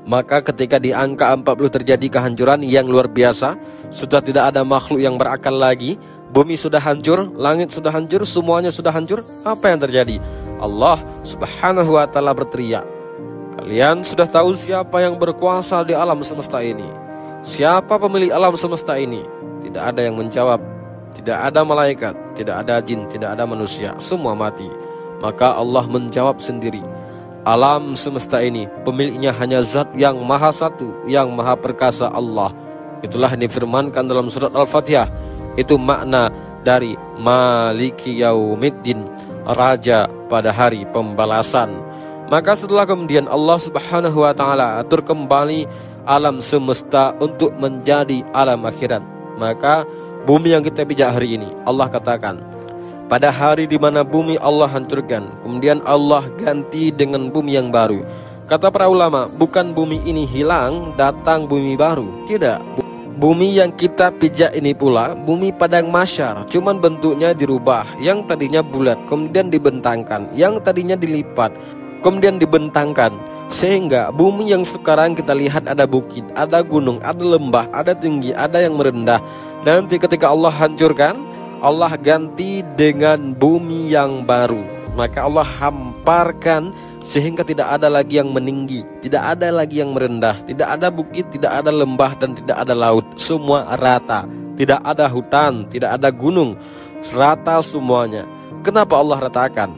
S2: Maka ketika di angka 40 terjadi kehancuran yang luar biasa, sudah tidak ada makhluk yang berakal lagi, bumi sudah hancur, langit sudah hancur, semuanya sudah hancur. Apa yang terjadi? Allah Subhanahu wa taala berteriak, kalian sudah tahu siapa yang berkuasa di alam semesta ini? Siapa pemilik alam semesta ini? Tidak ada yang menjawab. Tidak ada malaikat, tidak ada jin, tidak ada manusia, semua mati. Maka Allah menjawab sendiri, alam semesta ini pemiliknya hanya Zat yang Maha Satu, yang Maha Perkasa, Allah. Itulah yang difirmankan dalam surat Al-Fatihah. Itu makna dari Maliki Yaumiddin, Raja pada hari pembalasan. Maka setelah kemudian Allah Subhanahu wa taala atur kembali alam semesta untuk menjadi alam akhirat. Maka bumi yang kita pijak hari ini, Allah katakan, pada hari di mana bumi Allah hancurkan, kemudian Allah ganti dengan bumi yang baru. Kata para ulama, bukan bumi ini hilang, datang bumi baru. Tidak, bumi yang kita pijak ini pula bumi padang mahsyar, cuman bentuknya dirubah. Yang tadinya bulat kemudian dibentangkan, yang tadinya dilipat kemudian dibentangkan, sehingga bumi yang sekarang kita lihat ada bukit, ada gunung, ada lembah, ada tinggi, ada yang merendah. Nanti ketika Allah hancurkan, Allah ganti dengan bumi yang baru. Maka Allah hamparkan sehingga tidak ada lagi yang meninggi, tidak ada lagi yang merendah, tidak ada bukit, tidak ada lembah, dan tidak ada laut. Semua rata, tidak ada hutan, tidak ada gunung, rata semuanya. Kenapa Allah ratakan?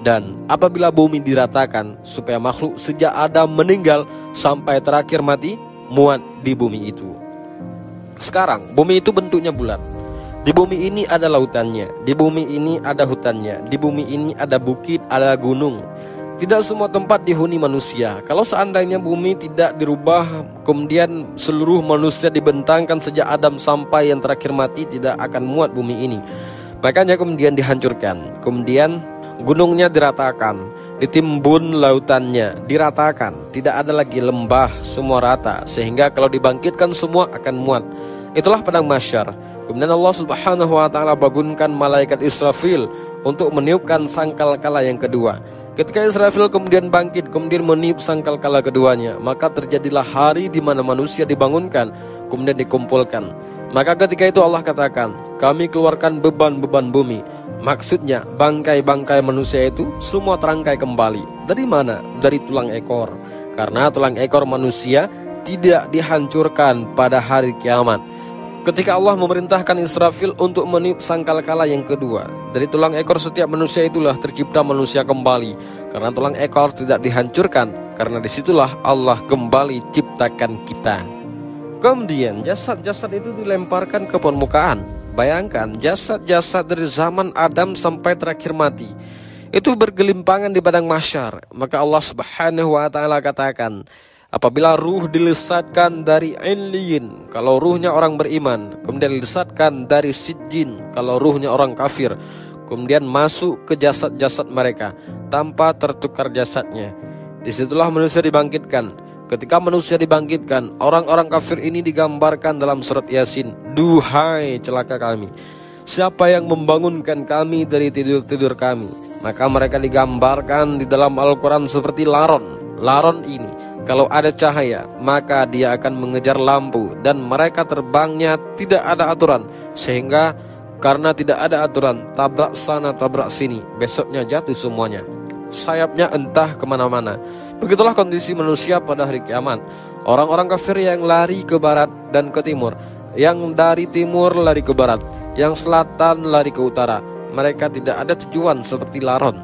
S2: Dan apabila bumi diratakan, supaya makhluk sejak Adam meninggal sampai terakhir mati muat di bumi itu. Sekarang bumi itu bentuknya bulat. Di bumi ini ada lautannya, di bumi ini ada hutannya, di bumi ini ada bukit, ada gunung. Tidak semua tempat dihuni manusia. Kalau seandainya bumi tidak dirubah, kemudian seluruh manusia dibentangkan sejak Adam sampai yang terakhir mati, tidak akan muat bumi ini. Makanya kemudian dihancurkan, kemudian gunungnya diratakan, ditimbun lautannya, diratakan, tidak ada lagi lembah, semua rata, sehingga kalau dibangkitkan semua akan muat. Itulah padang mahsyar. Kemudian Allah Subhanahu wa taala bangunkan malaikat Israfil untuk meniupkan sangkakala yang kedua. Ketika Israfil kemudian bangkit, kemudian meniup sangkakala keduanya, maka terjadilah hari di mana manusia dibangunkan, kemudian dikumpulkan. Maka ketika itu Allah katakan, kami keluarkan beban-beban bumi. Maksudnya bangkai-bangkai manusia itu semua terangkai kembali. Dari mana? Dari tulang ekor. Karena tulang ekor manusia tidak dihancurkan pada hari kiamat. Ketika Allah memerintahkan Israfil untuk meniup sangkakala yang kedua, dari tulang ekor setiap manusia itulah tercipta manusia kembali. Karena tulang ekor tidak dihancurkan, karena disitulah Allah kembali ciptakan kita. Kemudian jasad-jasad itu dilemparkan ke permukaan. Bayangkan jasad-jasad dari zaman Adam sampai terakhir mati itu bergelimpangan di padang mahsyar. Maka Allah Subhanahu wa taala katakan, apabila ruh dilesatkan dari Illiyin, kalau ruhnya orang beriman, kemudian dilesatkan dari Sijjin, kalau ruhnya orang kafir, kemudian masuk ke jasad-jasad mereka tanpa tertukar jasadnya, disitulah manusia dibangkitkan. Ketika manusia dibangkitkan, orang-orang kafir ini digambarkan dalam surat Yasin, duhai celaka kami, siapa yang membangunkan kami dari tidur-tidur kami? Maka mereka digambarkan di dalam Al-Quran seperti laron. Laron ini kalau ada cahaya, maka dia akan mengejar lampu, dan mereka terbangnya tidak ada aturan, sehingga karena tidak ada aturan, tabrak sana tabrak sini, besoknya jatuh semuanya, sayapnya entah kemana-mana. Begitulah kondisi manusia pada hari kiamat. Orang-orang kafir yang lari ke barat dan ke timur, yang dari timur lari ke barat, yang selatan lari ke utara. Mereka tidak ada tujuan seperti laron,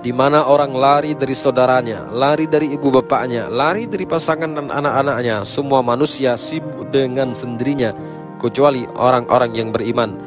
S2: di mana orang lari dari saudaranya, lari dari ibu bapaknya, lari dari pasangan dan anak-anaknya. Semua manusia sibuk dengan sendirinya, kecuali orang-orang yang beriman.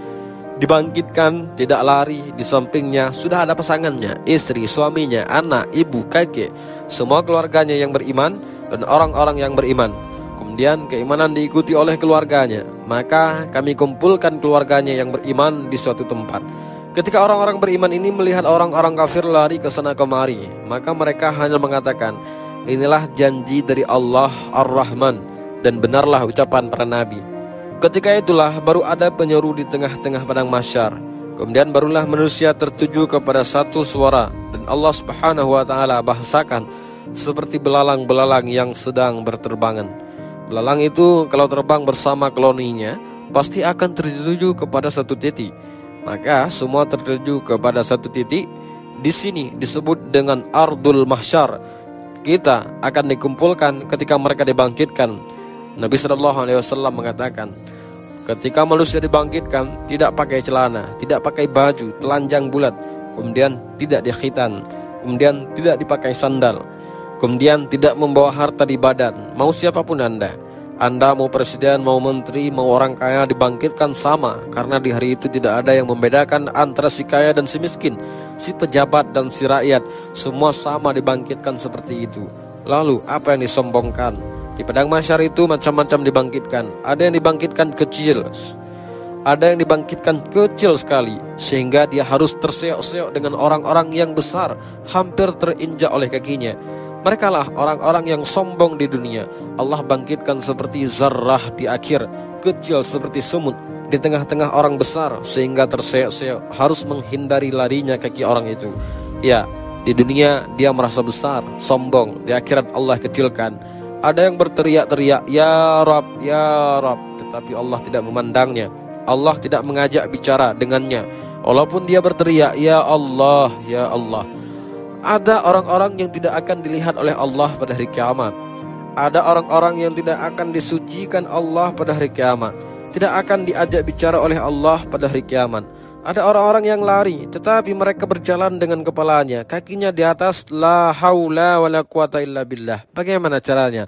S2: Dibangkitkan, tidak lari, di sampingnya sudah ada pasangannya, istri, suaminya, anak, ibu, kakek, semua keluarganya yang beriman dan orang-orang yang beriman. Kemudian keimanan diikuti oleh keluarganya, maka kami kumpulkan keluarganya yang beriman di suatu tempat. Ketika orang-orang beriman ini melihat orang-orang kafir lari ke sana kemari, maka mereka hanya mengatakan, inilah janji dari Allah Ar-Rahman, dan benarlah ucapan para nabi. Ketika itulah baru ada penyeru di tengah-tengah padang mahsyar. Kemudian barulah manusia tertuju kepada satu suara, dan Allah Subhanahu wa taala bahasakan seperti belalang-belalang yang sedang berterbangan. Belalang itu kalau terbang bersama koloninya pasti akan tertuju kepada satu titik. Maka semua tertuju kepada satu titik. Di sini disebut dengan Ardul Mahsyar. Kita akan dikumpulkan ketika mereka dibangkitkan. Nabi SAW mengatakan, ketika manusia dibangkitkan, tidak pakai celana, tidak pakai baju, telanjang bulat, kemudian tidak dikhitan, kemudian tidak dipakai sandal, kemudian tidak membawa harta di badan. Mau siapapun Anda mau presiden, mau menteri, mau orang kaya, dibangkitkan sama. Karena di hari itu tidak ada yang membedakan antara si kaya dan si miskin, si pejabat dan si rakyat. Semua sama dibangkitkan seperti itu. Lalu apa yang disombongkan? Di padang mahsyar itu macam-macam dibangkitkan. Ada yang dibangkitkan kecil, ada yang dibangkitkan kecil sekali, sehingga dia harus terseok-seok dengan orang-orang yang besar, hampir terinjak oleh kakinya. Mereka lah orang-orang yang sombong di dunia. Allah bangkitkan seperti zarrah di akhir, kecil seperti semut di tengah-tengah orang besar, sehingga terseok-seok harus menghindari larinya kaki orang itu. Ya, Di dunia dia merasa besar, sombong. Di akhirat Allah kecilkan. Ada yang berteriak-teriak, "Ya Rabb, ya Rabb," tetapi Allah tidak memandangnya. Allah tidak mengajak bicara dengannya. Walaupun dia berteriak, "Ya Allah, ya Allah." Ada orang-orang yang tidak akan dilihat oleh Allah pada hari kiamat. Ada orang-orang yang tidak akan disucikan Allah pada hari kiamat, tidak akan diajak bicara oleh Allah pada hari kiamat. Ada orang-orang yang lari, tetapi mereka berjalan dengan kepalanya, kakinya di atas. La haula wala quwata illa billah. Bagaimana caranya?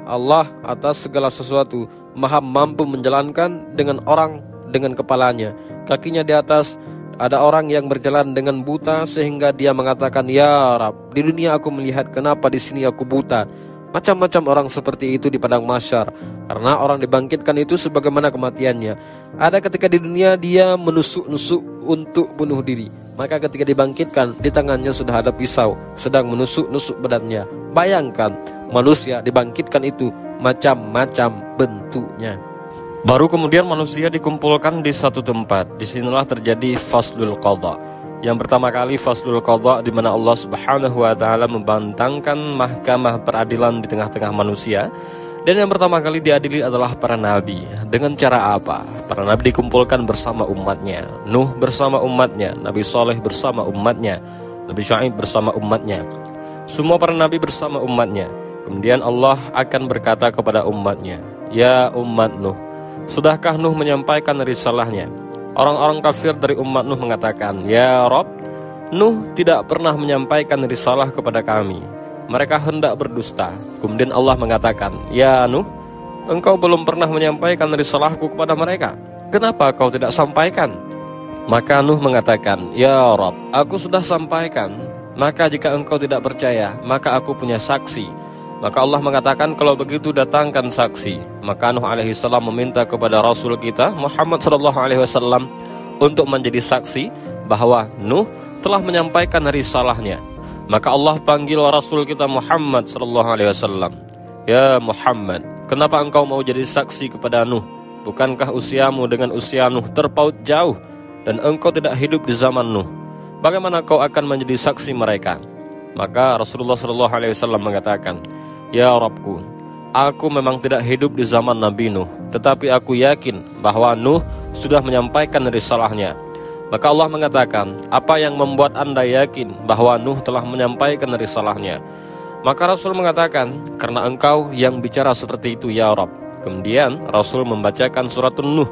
S2: Allah atas segala sesuatu maha mampu menjalankan dengan orang dengan kepalanya, kakinya di atas. Ada orang yang berjalan dengan buta sehingga dia mengatakan, "Ya Rab, di dunia aku melihat, kenapa di sini aku buta?" Macam-macam orang seperti itu di padang mahsyar, karena orang dibangkitkan itu sebagaimana kematiannya. Ada ketika di dunia dia menusuk-nusuk untuk bunuh diri, maka ketika dibangkitkan di tangannya sudah ada pisau sedang menusuk-nusuk badannya. Bayangkan manusia dibangkitkan itu macam-macam bentuknya.
S1: Baru kemudian manusia dikumpulkan di satu tempat. Disinilah terjadi faslul qadha. Yang pertama kali faslul qadha, di mana Allah Subhanahu wa taala membentangkan mahkamah peradilan di tengah-tengah manusia. Dan yang pertama kali diadili adalah para nabi. Dengan cara apa? Para nabi dikumpulkan bersama umatnya. Nuh bersama umatnya, Nabi Saleh bersama umatnya, Nabi Syuaib bersama umatnya. Semua para nabi bersama umatnya. Kemudian Allah akan berkata kepada umatnya, "Ya umat Nuh, sudahkah Nuh menyampaikan risalahnya?" Orang-orang kafir dari umat Nuh mengatakan, "Ya Rabb, Nuh tidak pernah menyampaikan risalah kepada kami. Mereka hendak berdusta." Kemudian Allah mengatakan, "Ya Nuh, engkau belum pernah menyampaikan risalahku kepada mereka. Kenapa kau tidak sampaikan?" Maka Nuh mengatakan, "Ya Rabb, aku sudah sampaikan. Maka jika engkau tidak percaya, maka aku punya saksi." Maka Allah mengatakan, "Kalau begitu datangkan saksi." Maka Nuh alaihissalam meminta kepada Rasul kita Muhammad sallallahu alaihi wasallam untuk menjadi saksi bahwa Nuh telah menyampaikan risalahnya. Maka Allah panggil Rasul kita Muhammad sallallahu alaihi wasallam, "Ya Muhammad, kenapa engkau mau jadi saksi kepada Nuh? Bukankah usiamu dengan usia Nuh terpaut jauh dan engkau tidak hidup di zaman Nuh? Bagaimana kau akan menjadi saksi mereka?" Maka Rasulullah sallallahu alaihi wasallam mengatakan, "Ya Rabbku, aku memang tidak hidup di zaman Nabi Nuh, tetapi aku yakin bahwa Nuh sudah menyampaikan risalahnya." Maka Allah mengatakan, "Apa yang membuat Anda yakin bahwa Nuh telah menyampaikan risalahnya?" Maka Rasul mengatakan, "Karena engkau yang bicara seperti itu, ya Rabb." Kemudian Rasul membacakan surat Nuh,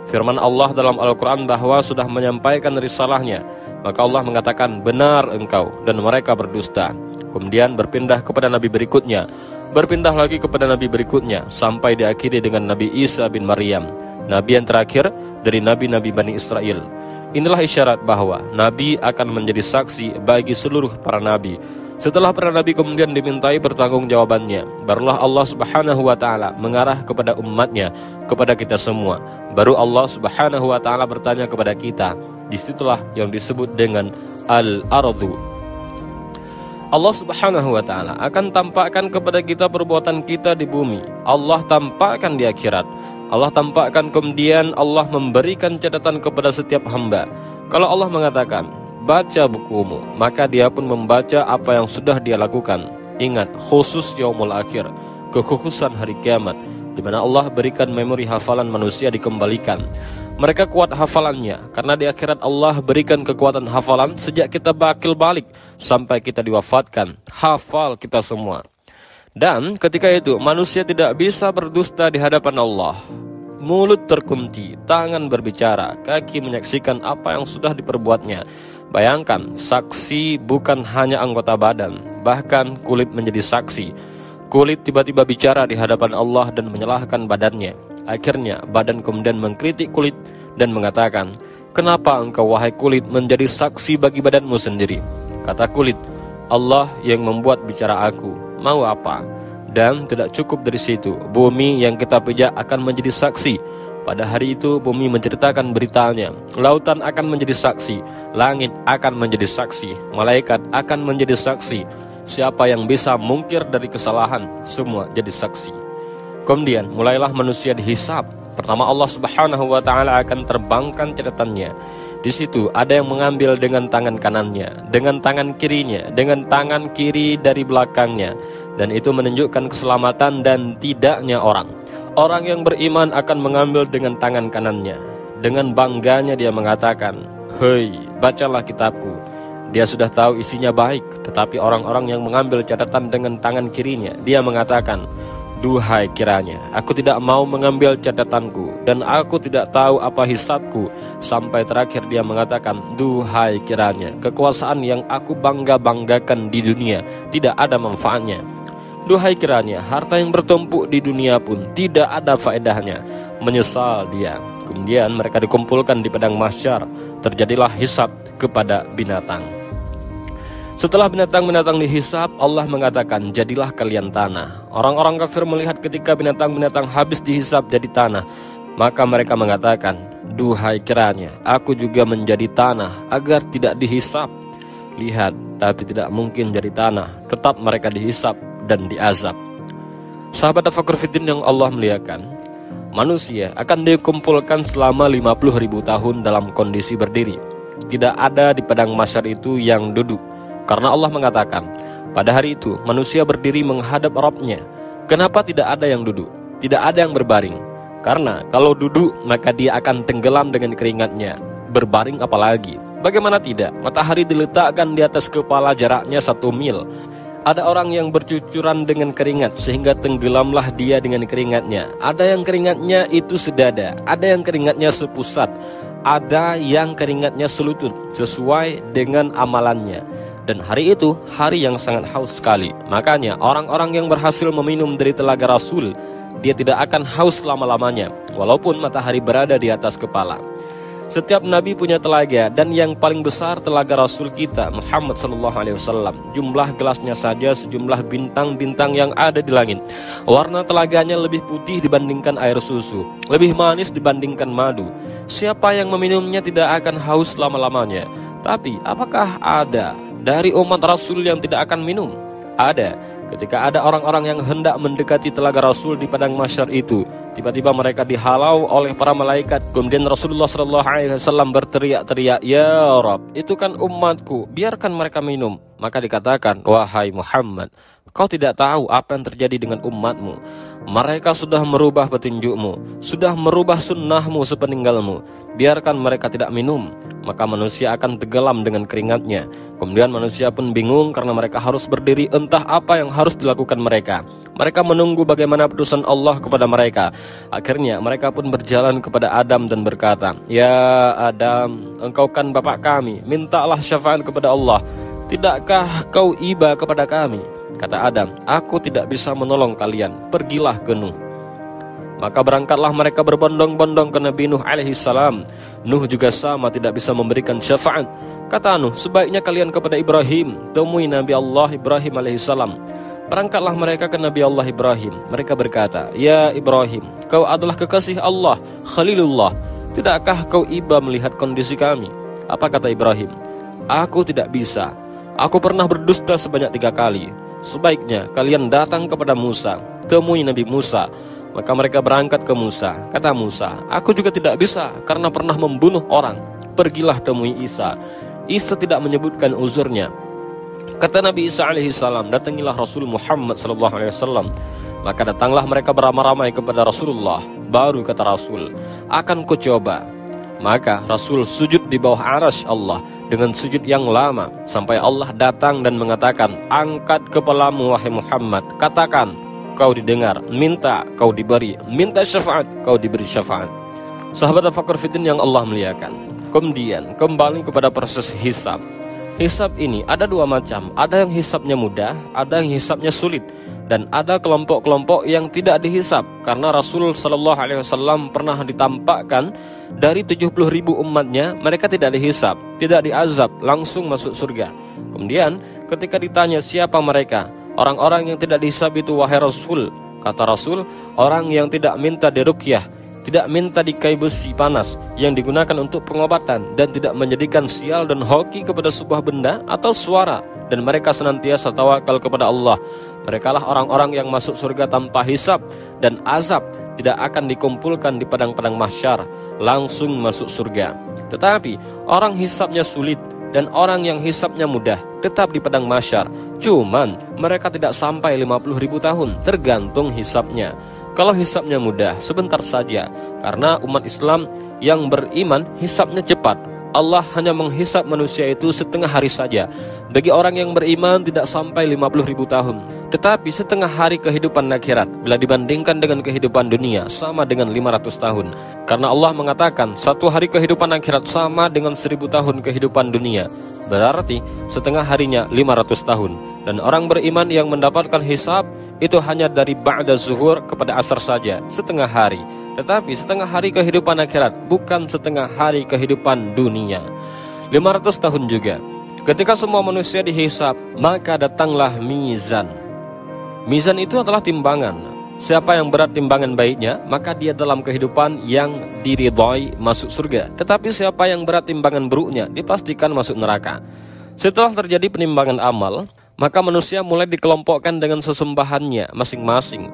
S1: firman Allah dalam Al-Quran bahwa sudah menyampaikan risalahnya. Maka Allah mengatakan, "Benar engkau," dan mereka berdusta. Kemudian berpindah kepada nabi berikutnya, berpindah lagi kepada nabi berikutnya, sampai diakhiri dengan Nabi Isa bin Maryam, nabi yang terakhir dari nabi-nabi Bani Israel. Inilah isyarat bahwa nabi akan menjadi saksi bagi seluruh para nabi. Setelah para nabi kemudian dimintai pertanggungjawabannya, barulah Allah Subhanahu wa taala mengarah kepada umatnya, kepada kita semua. Baru Allah Subhanahu wa taala bertanya kepada kita. Disitulah yang disebut dengan al-ardu. Allah Subhanahu wa taala akan tampakkan kepada kita perbuatan kita di bumi. Allah tampakkan di akhirat. Allah tampakkan, kemudian Allah memberikan catatan kepada setiap hamba. Kalau Allah mengatakan, "Baca bukumu," maka dia pun membaca apa yang sudah dia lakukan. Ingat, khusus yaumul akhir, kekhususan hari kiamat, di mana Allah berikan memori hafalan manusia dikembalikan. Mereka kuat hafalannya, karena di akhirat Allah berikan kekuatan hafalan sejak kita bakil balik sampai kita diwafatkan. Hafal kita semua. Dan ketika itu manusia tidak bisa berdusta di hadapan Allah. Mulut terkunci, tangan berbicara, kaki menyaksikan apa yang sudah diperbuatnya. Bayangkan, saksi bukan hanya anggota badan, bahkan kulit menjadi saksi. Kulit tiba-tiba bicara di hadapan Allah dan menyalahkan badannya. Akhirnya badan kemudian mengkritik kulit dan mengatakan, "Kenapa engkau wahai kulit menjadi saksi bagi badanmu sendiri?" Kata kulit, "Allah yang membuat bicara aku, mau apa?" Dan tidak cukup dari situ, bumi yang kita pijak akan menjadi saksi. Pada hari itu bumi menceritakan beritanya, lautan akan menjadi saksi, langit akan menjadi saksi, malaikat akan menjadi saksi. Siapa yang bisa mungkir dari kesalahan, semua jadi saksi. Kemudian mulailah manusia dihisab. Pertama Allah Subhanahu wa taala akan terbangkan catatannya. Di situ ada yang mengambil dengan tangan kanannya, dengan tangan kirinya, dengan tangan kiri dari belakangnya, dan itu menunjukkan keselamatan dan tidaknya orang. Orang yang beriman akan mengambil dengan tangan kanannya. Dengan bangganya dia mengatakan, "Hei, bacalah kitabku." Dia sudah tahu isinya baik, tetapi orang-orang yang mengambil catatan dengan tangan kirinya, dia mengatakan, "Duhai kiranya, aku tidak mau mengambil catatanku, dan aku tidak tahu apa hisabku." Sampai terakhir dia mengatakan, "Duhai kiranya, kekuasaan yang aku bangga-banggakan di dunia tidak ada manfaatnya. Duhai kiranya, harta yang bertumpuk di dunia pun tidak ada faedahnya." Menyesal dia. Kemudian mereka dikumpulkan di padang mahsyar. Terjadilah hisab kepada binatang. Setelah binatang-binatang dihisap, Allah mengatakan, "Jadilah kalian tanah." Orang-orang kafir melihat ketika binatang-binatang habis dihisap jadi tanah, maka mereka mengatakan, "Duhai kiranya, aku juga menjadi tanah agar tidak dihisap." Lihat, tapi tidak mungkin jadi tanah, tetap mereka dihisap dan diazab. Sahabat Tafakkur Fiddin yang Allah muliakan, manusia akan dikumpulkan selama 50.000 tahun dalam kondisi berdiri. Tidak ada di padang mahsyar itu yang duduk. Karena Allah mengatakan, pada hari itu manusia berdiri menghadap Rabb-Nya. Kenapa tidak ada yang duduk? Tidak ada yang berbaring. Karena kalau duduk maka dia akan tenggelam dengan keringatnya. Berbaring apalagi? Bagaimana tidak? Matahari diletakkan di atas kepala jaraknya 1 mil. Ada orang yang bercucuran dengan keringat sehingga tenggelamlah dia dengan keringatnya. Ada yang keringatnya itu sedada, ada yang keringatnya sepusat, ada yang keringatnya selutut sesuai dengan amalannya. Dan hari itu hari yang sangat haus sekali. Makanya orang-orang yang berhasil meminum dari telaga Rasul, dia tidak akan haus lama-lamanya walaupun matahari berada di atas kepala. Setiap nabi punya telaga, dan yang paling besar telaga Rasul kita Muhammad SAW. Jumlah gelasnya saja sejumlah bintang-bintang yang ada di langit. Warna telaganya lebih putih dibandingkan air susu, lebih manis dibandingkan madu. Siapa yang meminumnya tidak akan haus lama-lamanya. Tapi apakah ada dari umat Rasul yang tidak akan minum? Ada. Ketika ada orang-orang yang hendak mendekati telaga Rasul di padang mahsyar itu, tiba-tiba mereka dihalau oleh para malaikat. Kemudian Rasulullah SAW berteriak-teriak, "Ya Rabb, itu kan umatku, biarkan mereka minum." Maka dikatakan, "Wahai Muhammad, kau tidak tahu apa yang terjadi dengan umatmu. Mereka sudah merubah petunjukmu, sudah merubah sunnahmu sepeninggalmu. Biarkan mereka tidak minum." Maka manusia akan tenggelam dengan keringatnya. Kemudian manusia pun bingung karena mereka harus berdiri, entah apa yang harus dilakukan mereka. Mereka menunggu bagaimana putusan Allah kepada mereka. Akhirnya mereka pun berjalan kepada Adam dan berkata, "Ya Adam, engkau kan bapak kami, mintalah syafaat kepada Allah. Tidakkah kau iba kepada kami?" Kata Adam, "Aku tidak bisa menolong kalian, pergilah ke Nuh." Maka berangkatlah mereka berbondong-bondong ke Nabi Nuh alaihissalam. Nuh juga sama, tidak bisa memberikan syafaat. Kata Nuh, "Sebaiknya kalian kepada Ibrahim, temui Nabi Allah Ibrahim alaihissalam." Berangkatlah mereka ke Nabi Allah Ibrahim. Mereka berkata, "Ya Ibrahim, kau adalah kekasih Allah, Khalilullah. Tidakkah kau iba melihat kondisi kami?" Apa kata Ibrahim? "Aku tidak bisa. Aku pernah berdusta sebanyak 3 kali. Sebaiknya kalian datang kepada Musa, temui Nabi Musa." Maka mereka berangkat ke Musa. Kata Musa, "Aku juga tidak bisa karena pernah membunuh orang. Pergilah temui Isa." Isa tidak menyebutkan uzurnya. Kata Nabi Isa alaihissalam, "Datangilah Rasul Muhammad SAW." Maka datanglah mereka beramai-ramai kepada Rasulullah. Baru kata Rasul, "Akan ku coba." Maka Rasul sujud di bawah arasy Allah dengan sujud yang lama, sampai Allah datang dan mengatakan, "Angkat kepalamu wahai Muhammad, katakan, kau didengar, minta kau diberi, minta syafaat kau diberi syafaat." Sahabat Tafakkur Fiddin yang Allah muliakan, kemudian kembali kepada proses hisab. Hisab ini ada 2 macam, ada yang hisabnya mudah, ada yang hisabnya sulit, dan ada kelompok-kelompok yang tidak dihisab. Karena Rasul SAW pernah ditampakkan dari 70.000 umatnya, mereka tidak dihisab, tidak diazab, langsung masuk surga. Kemudian ketika ditanya siapa mereka, orang-orang yang tidak dihisab itu, wahai Rasul, kata Rasul, orang yang tidak minta diruqyah, tidak minta dikai besi panas yang digunakan untuk pengobatan, dan tidak menjadikan sial dan hoki kepada sebuah benda atau suara, dan mereka senantiasa tawakal kepada Allah. Merekalah orang-orang yang masuk surga tanpa hisab dan azab, tidak akan dikumpulkan di padang-padang mahsyar, langsung masuk surga.
S2: Tetapi orang hisabnya sulit dan orang yang hisabnya mudah tetap di padang mahsyar. Cuman mereka tidak sampai 50.000 tahun, tergantung hisabnya. Kalau hisabnya mudah, sebentar saja. Karena umat Islam yang beriman hisabnya cepat. Allah hanya menghisab manusia itu setengah hari saja. Bagi orang yang beriman tidak sampai 50.000 tahun. Tetapi setengah hari kehidupan akhirat bila dibandingkan dengan kehidupan dunia sama dengan 500 tahun. Karena Allah mengatakan satu hari kehidupan akhirat sama dengan 1000 tahun kehidupan dunia. Berarti setengah harinya 500 tahun. Dan orang beriman yang mendapatkan hisab itu hanya dari ba'da zuhur kepada asar saja, setengah hari. Tetapi setengah hari kehidupan akhirat, bukan setengah hari kehidupan dunia. 500 tahun juga. Ketika semua manusia dihisab, maka datanglah mizan. Mizan itu adalah timbangan. Siapa yang berat timbangan baiknya, maka dia dalam kehidupan yang diridhai masuk surga. Tetapi siapa yang berat timbangan buruknya, dipastikan masuk neraka. Setelah terjadi penimbangan amal, maka manusia mulai dikelompokkan dengan sesembahannya masing-masing.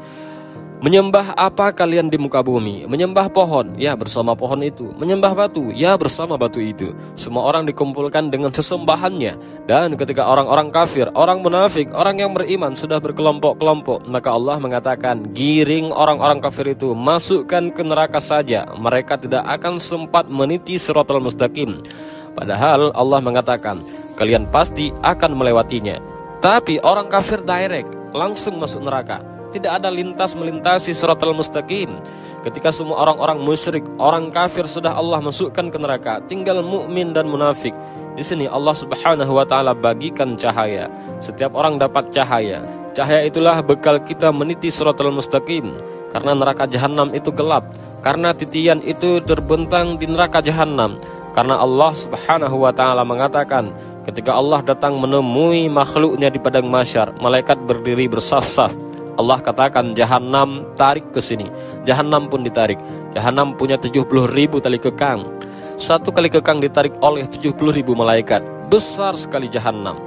S2: Menyembah apa kalian di muka bumi? Menyembah pohon, ya bersama pohon itu. Menyembah batu, ya bersama batu itu. Semua orang dikumpulkan dengan sesembahannya. Dan ketika orang-orang kafir, orang munafik, orang yang beriman sudah berkelompok-kelompok, maka Allah mengatakan, giring orang-orang kafir itu, masukkan ke neraka saja. Mereka tidak akan sempat meniti siratal mustaqim. Padahal Allah mengatakan, kalian pasti akan melewatinya. Tapi orang kafir direct, langsung masuk neraka. Tidak ada lintas melintasi siratal mustaqim. Ketika semua orang-orang musyrik, orang kafir sudah Allah masukkan ke neraka, tinggal mukmin dan munafik. Di sini Allah Subhanahu wa taala bagikan cahaya. Setiap orang dapat cahaya. Cahaya itulah bekal kita meniti siratal mustaqim. Karena neraka jahanam itu gelap. Karena titian itu terbentang di neraka jahanam. Karena Allah Subhanahu wa taala mengatakan, ketika Allah datang menemui makhluknya di padang mahsyar, malaikat berdiri bersaf-saf. Allah katakan, jahanam tarik ke sini. Jahanam pun ditarik. Jahanam punya 70.000 tali kekang. Satu kali kekang ditarik oleh 70.000 malaikat. Besar sekali jahanam.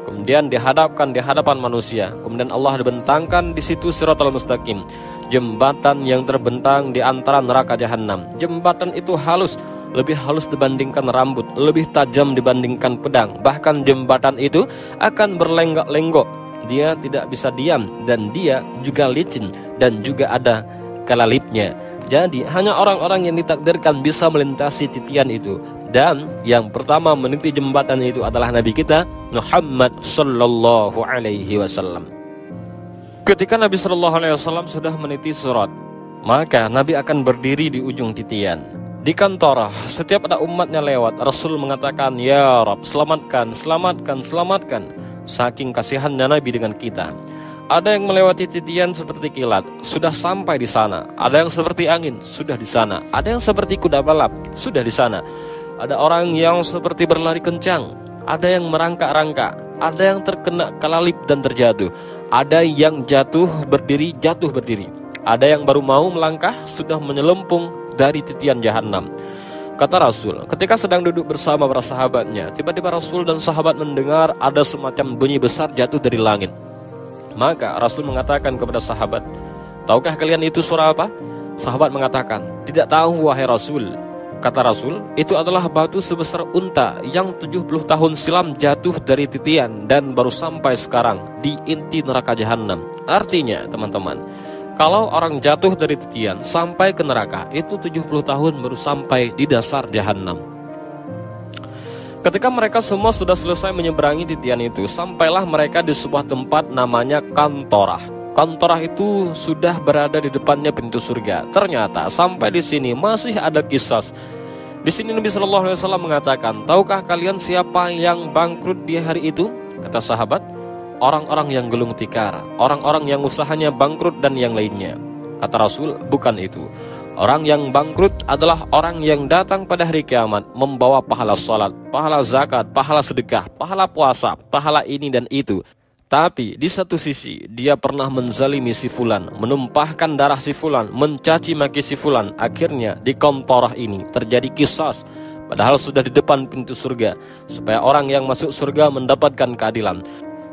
S2: Kemudian dihadapkan di hadapan manusia. Kemudian Allah dibentangkan di situ siratal mustaqim, jembatan yang terbentang di antara neraka jahanam. Jembatan itu halus, lebih halus dibandingkan rambut, lebih tajam dibandingkan pedang. Bahkan jembatan itu akan berlenggak-lenggok. Dia tidak bisa diam, dan dia juga licin, dan juga ada kalalipnya. Jadi hanya orang-orang yang ditakdirkan bisa melintasi titian itu. Dan yang pertama meniti jembatan itu adalah Nabi kita Muhammad sallallahu alaihi wasallam. Ketika Nabi sallallahu alaihi wasallam sudah meniti sirat, maka Nabi akan berdiri di ujung titian. Di kantor, setiap ada umatnya lewat, Rasul mengatakan, ya Rabb, selamatkan, selamatkan, selamatkan. Saking kasihannya Nabi dengan kita. Ada yang melewati titian seperti kilat, sudah sampai di sana. Ada yang seperti angin, sudah di sana. Ada yang seperti kuda balap, sudah di sana. Ada orang yang seperti berlari kencang, ada yang merangkak-rangkak, ada yang terkena kalalip dan terjatuh. Ada yang jatuh berdiri, Ada yang baru mau melangkah, sudah menyelempung dari titian jahanam. Kata Rasul, ketika sedang duduk bersama para sahabatnya, tiba-tiba Rasul dan sahabat mendengar ada semacam bunyi besar jatuh dari langit. Maka Rasul mengatakan kepada sahabat, tahukah kalian itu suara apa? Sahabat mengatakan, tidak tahu wahai Rasul. Kata Rasul, itu adalah batu sebesar unta yang 70 tahun silam jatuh dari titian dan baru sampai sekarang di inti neraka jahanam. Artinya teman-teman, kalau orang jatuh dari titian sampai ke neraka, itu 70 tahun baru sampai di dasar jahanam. Ketika mereka semua sudah selesai menyeberangi titian itu, sampailah mereka di sebuah tempat namanya Kantorah. Kantorah itu sudah berada di depannya pintu surga. Ternyata sampai di sini masih ada kisah. Di sini Nabi Shallallahu Alaihi Wasallam mengatakan, tahukah kalian siapa yang bangkrut di hari itu? Kata sahabat, orang-orang yang gulung tikar, orang-orang yang usahanya bangkrut dan yang lainnya. Kata Rasul, bukan itu. Orang yang bangkrut adalah orang yang datang pada hari kiamat membawa pahala salat, pahala zakat, pahala sedekah, pahala puasa, pahala ini dan itu. Tapi di satu sisi dia pernah menzalimi si fulan, menumpahkan darah si fulan, mencaci maki si fulan. Akhirnya di Kantorah ini terjadi qisas. Padahal sudah di depan pintu surga, supaya orang yang masuk surga mendapatkan keadilan.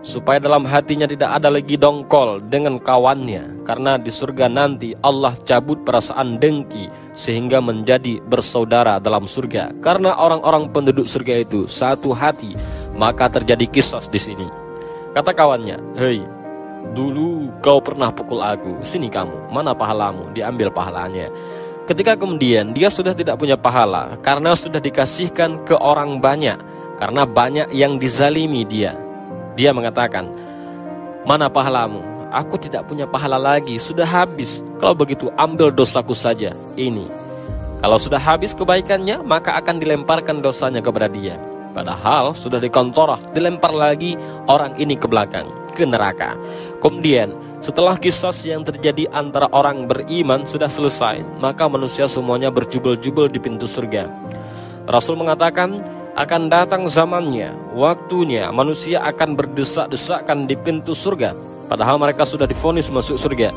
S2: supaya dalam hatinya tidak ada lagi dongkol dengan kawannya, karena di surga nanti Allah cabut perasaan dengki sehingga menjadi bersaudara dalam surga. Karena orang-orang penduduk surga itu satu hati, maka terjadi kisos di sini. Kata kawannya, "Hei, dulu kau pernah pukul aku, sini kamu, mana pahalamu?" Diambil pahalanya. Ketika kemudian dia sudah tidak punya pahala karena sudah dikasihkan ke orang banyak, karena banyak yang dizalimi dia. Dia mengatakan, "Mana pahalamu? Aku tidak punya pahala lagi, sudah habis. Kalau begitu ambil dosaku saja ini." Kalau sudah habis kebaikannya, maka akan dilemparkan dosanya kepada dia. Padahal sudah dikontorah, dilempar lagi orang ini ke belakang, ke neraka. Kemudian setelah kisah yang terjadi antara orang beriman sudah selesai, maka manusia semuanya berjubel-jubel di pintu surga. Rasul mengatakan, akan datang zamannya, waktunya manusia akan berdesak-desakan di pintu surga, padahal mereka sudah divonis masuk surga.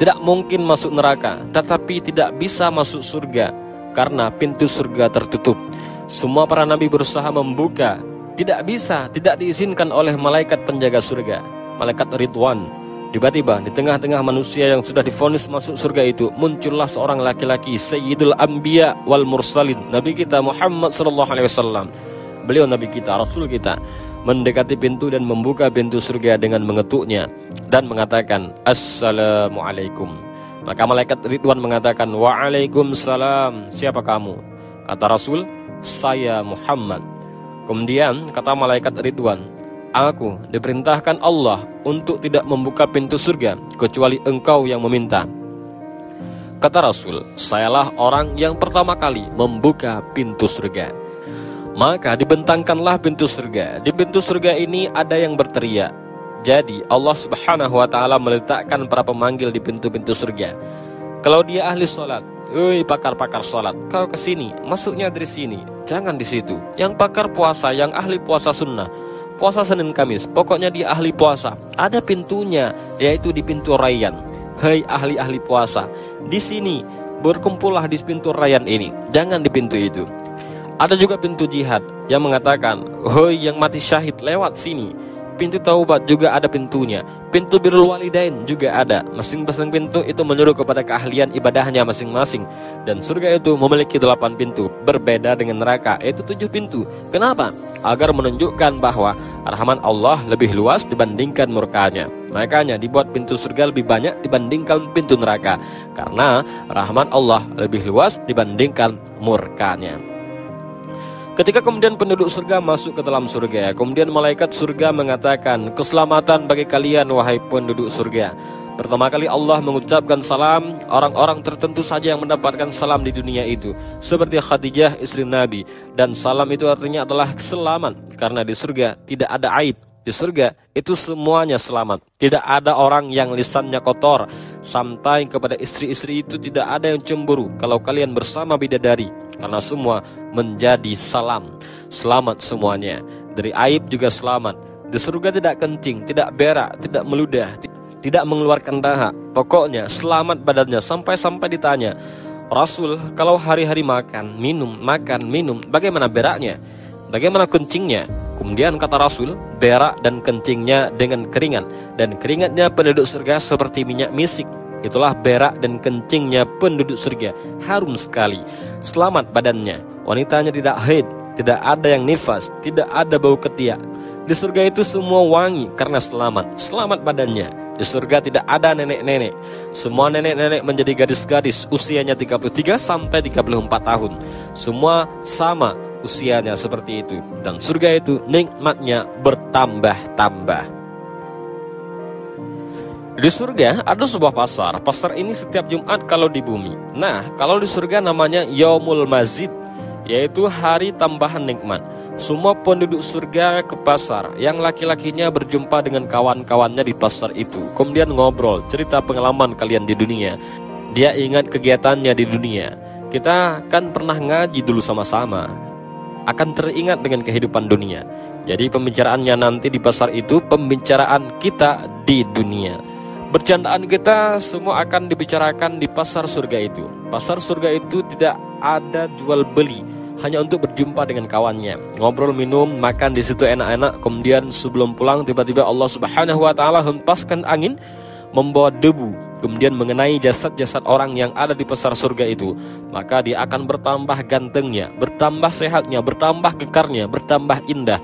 S2: Tidak mungkin masuk neraka, tetapi tidak bisa masuk surga karena pintu surga tertutup. Semua para nabi berusaha membuka, tidak bisa, tidak diizinkan oleh malaikat penjaga surga, malaikat Ridwan. Tiba-tiba di tengah-tengah manusia yang sudah divonis masuk surga itu muncullah seorang laki-laki, Sayyidul Anbiya wal Mursalin, Nabi kita Muhammad SAW. Beliau Nabi kita, Rasul kita, mendekati pintu dan membuka pintu surga dengan mengetuknya dan mengatakan, "Assalamualaikum." Maka malaikat Ridwan mengatakan, "Waalaikumsalam, siapa kamu?" Kata Rasul, "Saya Muhammad." Kemudian kata malaikat Ridwan, "Aku diperintahkan Allah untuk tidak membuka pintu surga kecuali engkau yang meminta." Kata Rasul, "Sayalah orang yang pertama kali membuka pintu surga." Maka dibentangkanlah pintu surga. Di pintu surga ini ada yang berteriak. Jadi Allah Subhanahu wa ta'ala meletakkan para pemanggil di pintu-pintu surga. Kalau dia ahli sholat, "Woi pakar-pakar sholat, kau kesini, masuknya dari sini, jangan di situ." Yang pakar puasa, yang ahli puasa sunnah, puasa Senin Kamis, pokoknya dia ahli puasa, ada pintunya, yaitu di pintu Rayyan. "Hei ahli-ahli puasa, di sini, berkumpullah di pintu Rayyan ini, jangan di pintu itu." Ada juga pintu jihad yang mengatakan, "Hei yang mati syahid, lewat sini." Pintu taubat juga ada pintunya. Pintu birrul walidain juga ada. Masing-masing pintu itu menyuruh kepada keahlian ibadahnya masing-masing. Dan surga itu memiliki 8 pintu, berbeda dengan neraka, yaitu 7 pintu. Kenapa? Agar menunjukkan bahwa rahman Allah lebih luas dibandingkan murkanya. Makanya dibuat pintu surga lebih banyak dibandingkan pintu neraka, karena rahman Allah lebih luas dibandingkan murkanya. Ketika kemudian penduduk surga masuk ke dalam surga, kemudian malaikat surga mengatakan, "Keselamatan bagi kalian wahai penduduk surga." Pertama kali Allah mengucapkan salam, orang-orang tertentu saja yang mendapatkan salam di dunia itu, seperti Khadijah istri Nabi. Dan salam itu artinya adalah selamat, karena di surga tidak ada aib. Di surga itu semuanya selamat. Tidak ada orang yang lisannya kotor. Sampai kepada istri-istri itu tidak ada yang cemburu kalau kalian bersama bidadari, karena semua menjadi salam. Selamat semuanya. Dari aib juga selamat. Di surga tidak kencing, tidak berak, tidak meludah, tidak mengeluarkan dahak. Pokoknya selamat badannya. Sampai-sampai ditanya, "Rasul, kalau hari-hari makan, minum, bagaimana beraknya? Bagaimana kencingnya?" Kemudian kata Rasul, berak dan kencingnya dengan keringat, dan keringatnya penduduk surga seperti minyak misik. Itulah berak dan kencingnya penduduk surga, harum sekali. Selamat badannya, wanitanya tidak haid, tidak ada yang nifas, tidak ada bau ketiak. Di surga itu semua wangi karena selamat badannya. Di surga tidak ada nenek-nenek. Semua nenek-nenek menjadi gadis-gadis, usianya 33 sampai 34 tahun. Semua sama usianya seperti itu. Dan surga itu nikmatnya bertambah-tambah. Di surga ada sebuah pasar. Pasar ini setiap Jumat kalau di bumi. Nah, kalau di surga namanya Yaumul Mazid, yaitu hari tambahan nikmat. Semua penduduk surga ke pasar. Yang laki-lakinya berjumpa dengan kawan-kawannya di pasar itu, kemudian ngobrol, cerita pengalaman kalian di dunia. Dia ingat kegiatannya di dunia. Kita kan pernah ngaji dulu sama-sama, akan teringat dengan kehidupan dunia. Jadi pembicaraannya nanti di pasar itu pembicaraan kita di dunia. Bercandaan kita semua akan dibicarakan di pasar surga itu. Pasar surga itu tidak ada jual beli, hanya untuk berjumpa dengan kawannya, ngobrol, minum, makan di situ enak-enak. Kemudian sebelum pulang tiba-tiba Allah Subhanahu wa taala hempaskan angin membawa debu, kemudian mengenai jasad-jasad orang yang ada di pesar surga itu. Maka dia akan bertambah gantengnya, bertambah sehatnya, bertambah kekarnya, bertambah indah.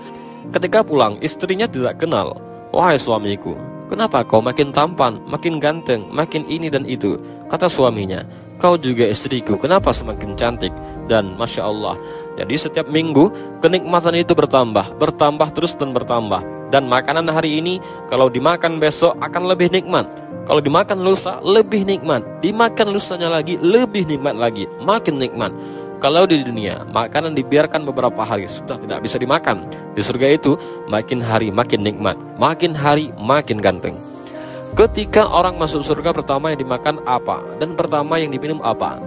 S2: Ketika pulang, istrinya tidak kenal. "Wahai suamiku, kenapa kau makin tampan, makin ganteng, makin ini dan itu?" Kata suaminya, "Kau juga istriku, kenapa semakin cantik?" Dan Masya Allah, jadi setiap minggu kenikmatan itu bertambah, bertambah terus dan bertambah. Dan makanan hari ini kalau dimakan besok akan lebih nikmat, kalau dimakan lusa lebih nikmat, dimakan lusanya lagi lebih nikmat lagi, makin nikmat. Kalau di dunia makanan dibiarkan beberapa hari sudah tidak bisa dimakan, di surga itu makin hari makin nikmat, makin hari makin ganteng. Ketika orang masuk surga, pertama yang dimakan apa dan pertama yang diminum apa?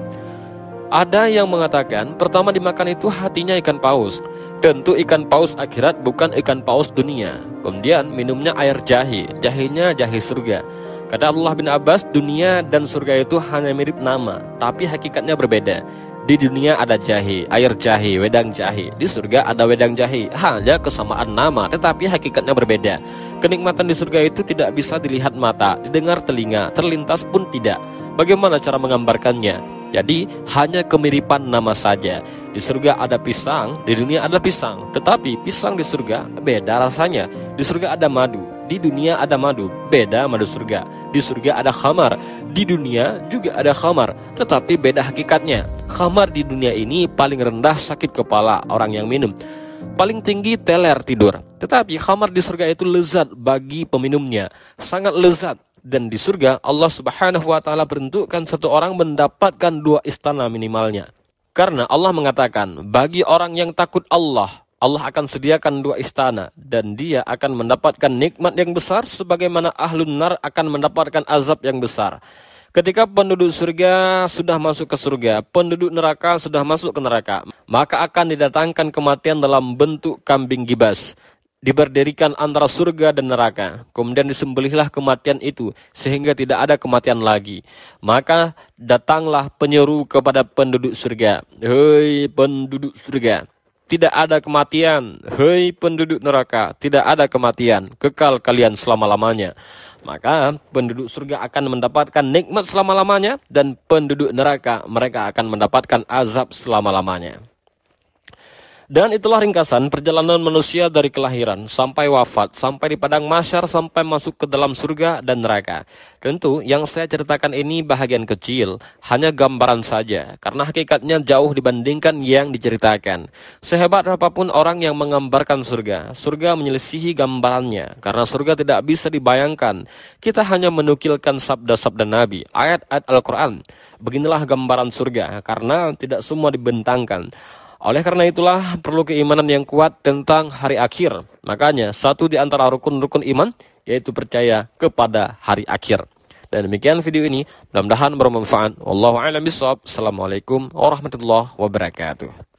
S2: Ada yang mengatakan pertama dimakan itu hatinya ikan paus. Tentu ikan paus akhirat, bukan ikan paus dunia. Kemudian minumnya air jahe, jahenya jahe surga. Kata Abdullah bin Abbas, dunia dan surga itu hanya mirip nama, tapi hakikatnya berbeda. Di dunia ada jahe, air jahe, wedang jahe. Di surga ada wedang jahe, hanya kesamaan nama, tetapi hakikatnya berbeda. Kenikmatan di surga itu tidak bisa dilihat mata, didengar telinga, terlintas pun tidak. Bagaimana cara menggambarkannya? Jadi hanya kemiripan nama saja. Di surga ada pisang, di dunia ada pisang. Tetapi pisang di surga beda rasanya. Di surga ada madu, di dunia ada madu, beda madu surga. Di surga ada khamar, di dunia juga ada khamar, tetapi beda hakikatnya. Khamar di dunia ini paling rendah sakit kepala orang yang minum, paling tinggi teler tidur. Tetapi khamar di surga itu lezat bagi peminumnya, sangat lezat. Dan di surga Allah Subhanahu wa taala beruntukkan satu orang mendapatkan 2 istana minimalnya. Karena Allah mengatakan bagi orang yang takut Allah, Allah akan sediakan 2 istana dan dia akan mendapatkan nikmat yang besar sebagaimana ahlun nar akan mendapatkan azab yang besar. Ketika penduduk surga sudah masuk ke surga, penduduk neraka sudah masuk ke neraka, maka akan didatangkan kematian dalam bentuk kambing gibas. Diberdirikan antara surga dan neraka, kemudian disembelihlah kematian itu sehingga tidak ada kematian lagi. Maka datanglah penyeru kepada penduduk surga, "Hei penduduk surga, tidak ada kematian. Hei penduduk neraka, tidak ada kematian, kekal kalian selama-lamanya." Maka penduduk surga akan mendapatkan nikmat selama-lamanya, dan penduduk neraka mereka akan mendapatkan azab selama-lamanya. Dan itulah ringkasan perjalanan manusia dari kelahiran sampai wafat, sampai di padang mahsyar, sampai masuk ke dalam surga dan neraka. Tentu yang saya ceritakan ini bahagian kecil, hanya gambaran saja, karena hakikatnya jauh dibandingkan yang diceritakan. Sehebat apapun orang yang menggambarkan surga, surga menyelisihi gambarannya, karena surga tidak bisa dibayangkan. Kita hanya menukilkan sabda-sabda Nabi, ayat-ayat Al-Quran. Beginilah gambaran surga, karena tidak semua dibentangkan. Oleh karena itulah perlu keimanan yang kuat tentang hari akhir. Makanya satu di antara rukun-rukun iman yaitu percaya kepada hari akhir. Dan demikian video ini, mudah-mudahan bermanfaat. Wallahu a'lam bishawab. Assalamualaikum warahmatullahi wabarakatuh.